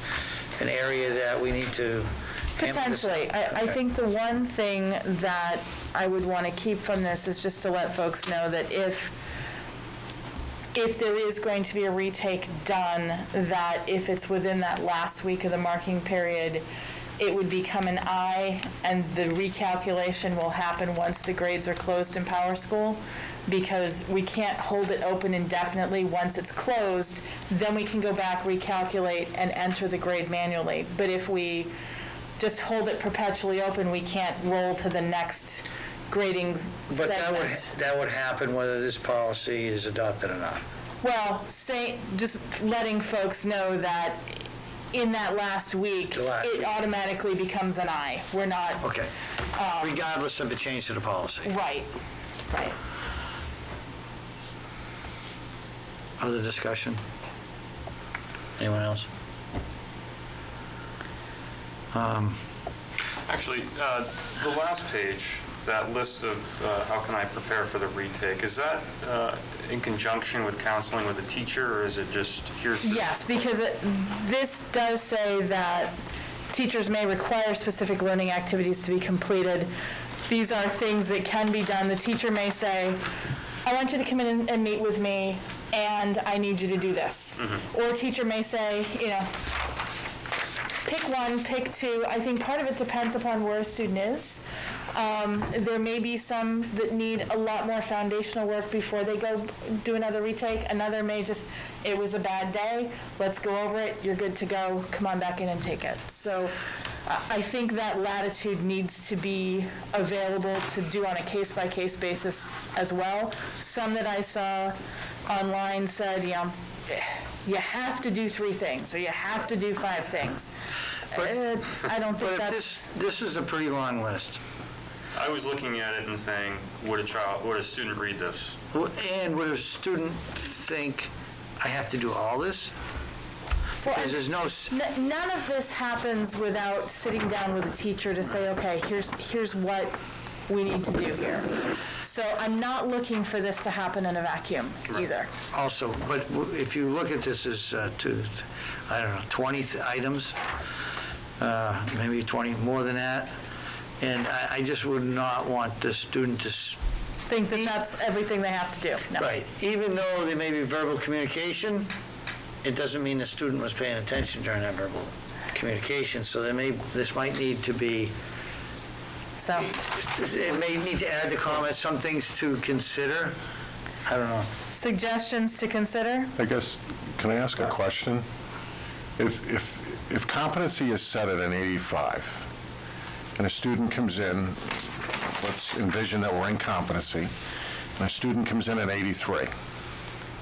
an area that we need to hammer this? Potentially. I Okay. think the one thing that I would want to keep from this is just to let folks know that if there is going to be a retake done, that if it's within that last week of the marking period, it would become an I, and the recalculation will happen once the grades are closed in Power School, because we can't hold it open indefinitely. Once it's closed, then we can go back, recalculate, and enter the grade manually. But if we just hold it perpetually open, we can't roll to the next grading But segment. that would happen whether this policy is adopted or not. Well, just letting folks know that in that last week, The last it week. automatically becomes an I. We're not, Okay, regardless of the change to the policy. right. Other discussion? Anyone else? Actually, the last page, that list of how can I prepare for the retake, is that in conjunction with counseling with the teacher, or is it just, here's the... Yes, because this does say that teachers may require specific learning activities to be completed. These are things that can be done. The teacher may say, I want you to come in and meet with me, and I need you to do this. Or a teacher may say, pick 1, pick 2. I think part of it depends upon where a student is. There may be some that need a lot more foundational work before they go do another retake. Another may just, it was a bad day, let's go over it, you're good to go, come on back in and take it. So I think that latitude needs to be available to do on a case-by-case basis as well. Some that I saw online said, you have to do 3 things, or you have to do 5 things. I don't think But that's... if this is a pretty long list. I was looking at it and saying, would a student read this? And would a student think, I have to do all this? Well, Because there's no, None of this happens without sitting down with a teacher to say, okay, here's what we need to do here. So I'm not looking for this to happen in a vacuum either. also, but if you look at this as 20 items, maybe 20, more than that, and I just would not want the student to... Think that that's everything they have to do. No. Right, even though there may be verbal communication, it doesn't mean the student was paying attention during that verbal communication, so this might need to be, So, it may need to add the comment, some things to consider. I don't know. suggestions to consider? I guess, can I ask a question? If competency is set at an 85, and a student comes in, let's envision that we're in competency, and a student comes in at 83,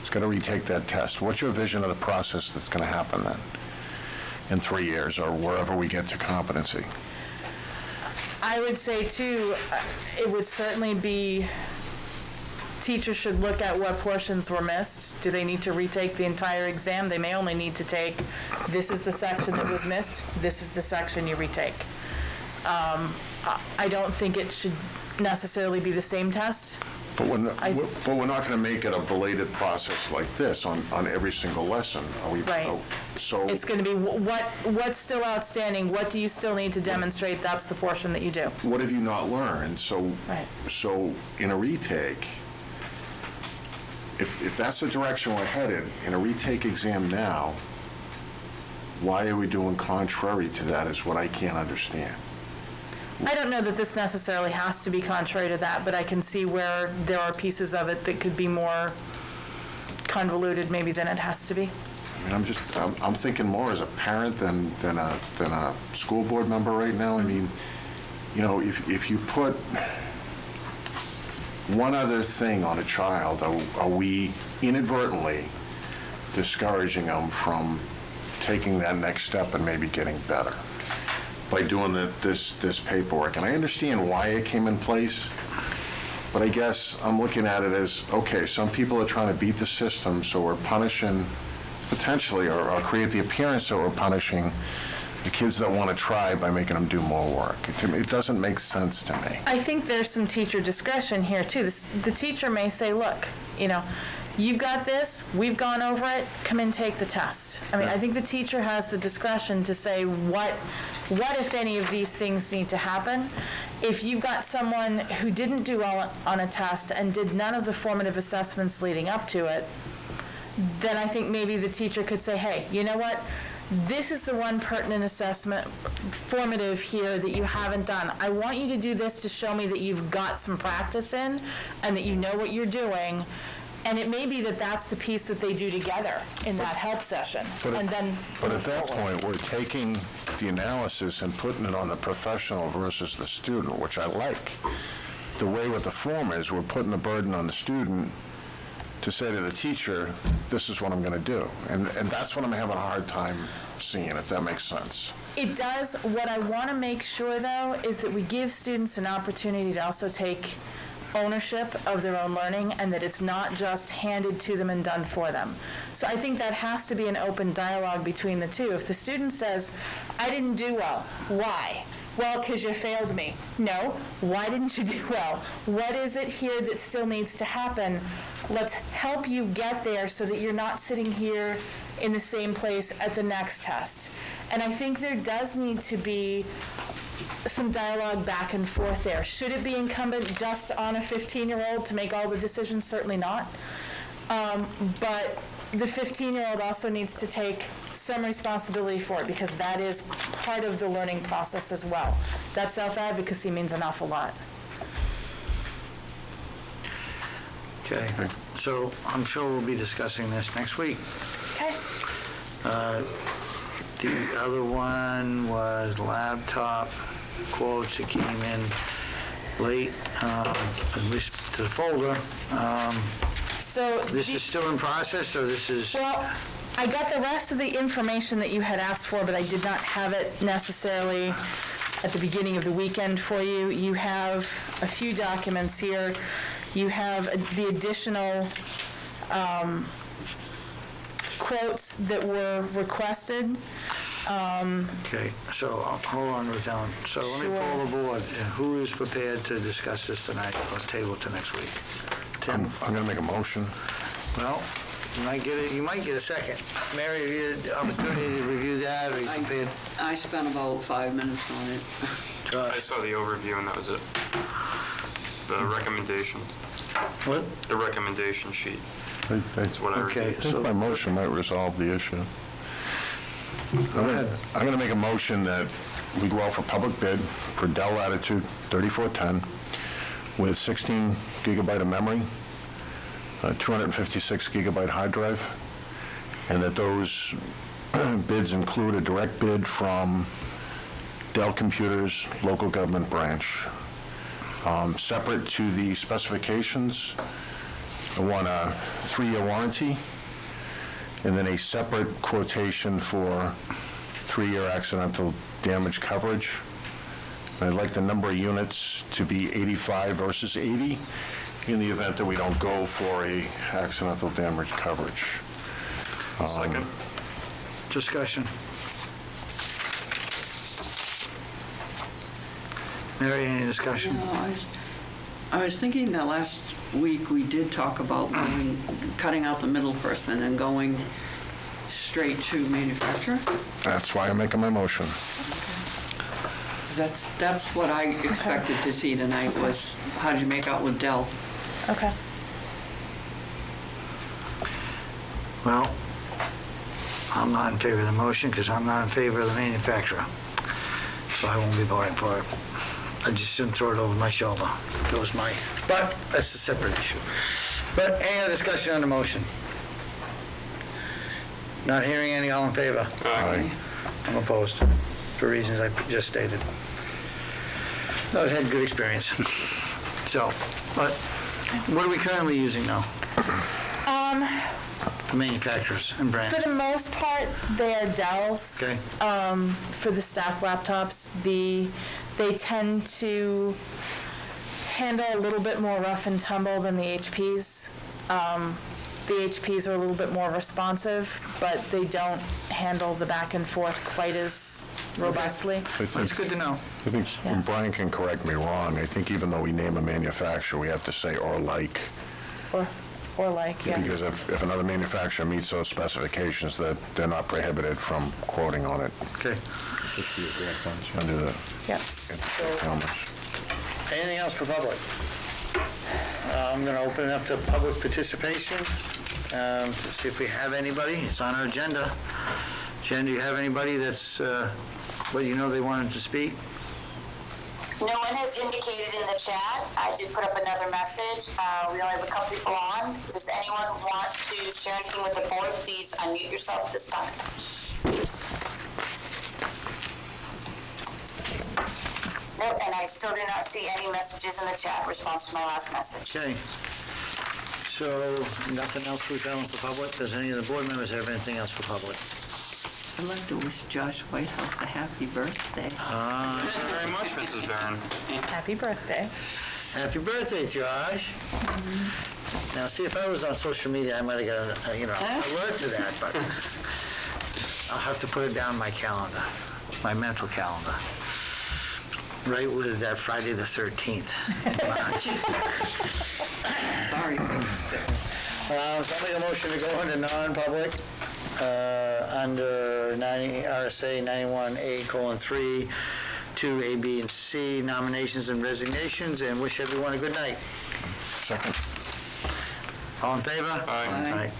he's got to retake that test. What's your vision of the process that's going to happen then, in 3 years, or wherever we get to competency? I would say too, it would certainly be, teachers should look at what portions were missed. Do they need to retake the entire exam? They may only need to take, this is the section that was missed, this is the section you retake. I don't think it should necessarily be the same test. But we're not going to make it a belated process like this on every single lesson, are we? Right. So, It's going to be what's still outstanding, what do you still need to demonstrate, that's the portion that you do. what have you not learned? So, Right. so in a retake, if that's the direction we're headed, in a retake exam now, why are we doing contrary to that is what I can't understand. I don't know that this necessarily has to be contrary to that, but I can see where there are pieces of it that could be more convoluted maybe than it has to be. I mean, I'm thinking more as a parent than a school board member right now. I mean, you know, if you put one other thing on a child, are we inadvertently discouraging them from taking that next step and maybe getting better by doing this paperwork? And I understand why it came in place, but I guess I'm looking at it as, okay, some people are trying to beat the system, so we're punishing potentially, or create the appearance that we're punishing the kids that want to try by making them do more work. It doesn't make sense to me. I think there's some teacher discretion here too. The teacher may say, look, you know, you've got this, we've gone over it, come and take the test. I mean, I think the teacher has the discretion to say what if any of these things need to happen. If you've got someone who didn't do well on a test and did none of the formative assessments leading up to it, then I think maybe the teacher could say, hey, you know what? This is the one pertinent assessment, formative here, that you haven't done. I want you to do this to show me that you've got some practice in and that you know what you're doing. And it may be that that's the piece that they do together in that help session. But And then at that point, we're taking the analysis and putting it on the professional versus the student, which I like. The way with the form is, we're putting the burden on the student to say to the teacher, this is what I'm going to do. And that's what I'm having a hard time seeing, if that makes sense. it does. What I want to make sure, though, is that we give students an opportunity to also take ownership of their own learning, and that it's not just handed to them and done for them. So I think that has to be an open dialogue between the two. If the student says, I didn't do well, why? Well, because you failed me. No, why didn't you do well? What is it here that still needs to happen? Let's help you get there so that you're not sitting here in the same place at the next test. And I think there does need to be some dialogue back and forth there. Should it be incumbent just on a 15-year-old to make all the decisions? Certainly not. But the 15-year-old also needs to take some responsibility for it, because that is part of the learning process as well. That self-advocacy means an awful lot. Okay, so I'm sure we'll be discussing this next week. Okay. The other one was laptop quotes that came in late, at least to the folder. So This is still in process, or this is? well, I got the rest of the information that you had asked for, but I did not have it necessarily at the beginning of the weekend for you. You have a few documents here. You have the additional quotes that were requested. Okay, so hold on, Ruth Ellen. So let me pull the board. Who is prepared to discuss this tonight or table to next week? Tim? I'm going to make a motion. Well, you might get a second. Mary, have you had the opportunity to review that, or are you prepared? I spent about 5 minutes on it. I Josh? saw the overview and that was it. The recommendations, What? the recommendation sheet. That's what I Okay, reviewed. I think my motion might resolve the issue. I'm going to make a motion that we go out for public bid for Dell Latitude 3410 with 16 gigabyte of memory, 256 gigabyte hard drive, and that those bids include a direct bid from Dell Computers local government branch. Separate to the specifications, I want a 3-year warranty, and then a separate quotation for 3-year accidental damage coverage. I'd like the number of units to be 85 versus 80 in the event that we don't go for a accidental damage coverage. Second. Discussion. Mary, any discussion? I was thinking that last week we did talk about cutting out the middle person and going straight to manufacturer. That's why I'm making my motion. 'Cause that's what I expected to see tonight was, how did you make out with Dell? Okay. Well, I'm not in favor of the motion because I'm not in favor of the manufacturer. So I won't be voting for it. I just shouldn't throw it over my shoulder. That was but that's a separate issue. But any other discussion on the motion? Not hearing any, all in favor? Aye. I'm opposed, for reasons I just stated. No, I've had good experience. So, but what are we currently using now? The manufacturers and brands. For the most part, they are Dells. Okay, For the staff laptops, they tend to handle a little bit more rough and tumble than the HPs. The HPs are a little bit more responsive, but they don't handle the back and forth quite as robustly. that's good to know. I think, and Brian can correct me wrong, I think even though we name a manufacturer, we have to say or like. Or like, yes. Because if another manufacturer meets those specifications, that they're not prohibited from quoting on it. Okay. Under the Yep. helmets. Anything else for public? I'm going to open it up to public participation to see if we have anybody. It's on our agenda. Jen, do you have anybody that's, they wanted to speak? No one has indicated in the chat. I did put up another message. We only have a couple people on. Does anyone want to share anything with the board? Please unmute yourself this time. Nope, and I still do not see any messages in the chat in response to my last message. Okay. So, nothing else we've done with the public? Does any of the board members have anything else for public? I'd like to wish Josh Whitehouse a happy birthday. Thank you very much, Mrs. Barron. Happy birthday. Happy birthday, Josh. Now, see, if I was on social media, I might have got an alert to that, but I'll have to put it down my calendar, my mental calendar. Right with that Friday the 13th in March. Sorry. So I'll make a motion to go into non-public under RSA 91A:3, 2, A, B, and C, nominations and resignations, and wish everyone a good night. Second. All in favor? Aye. Aye.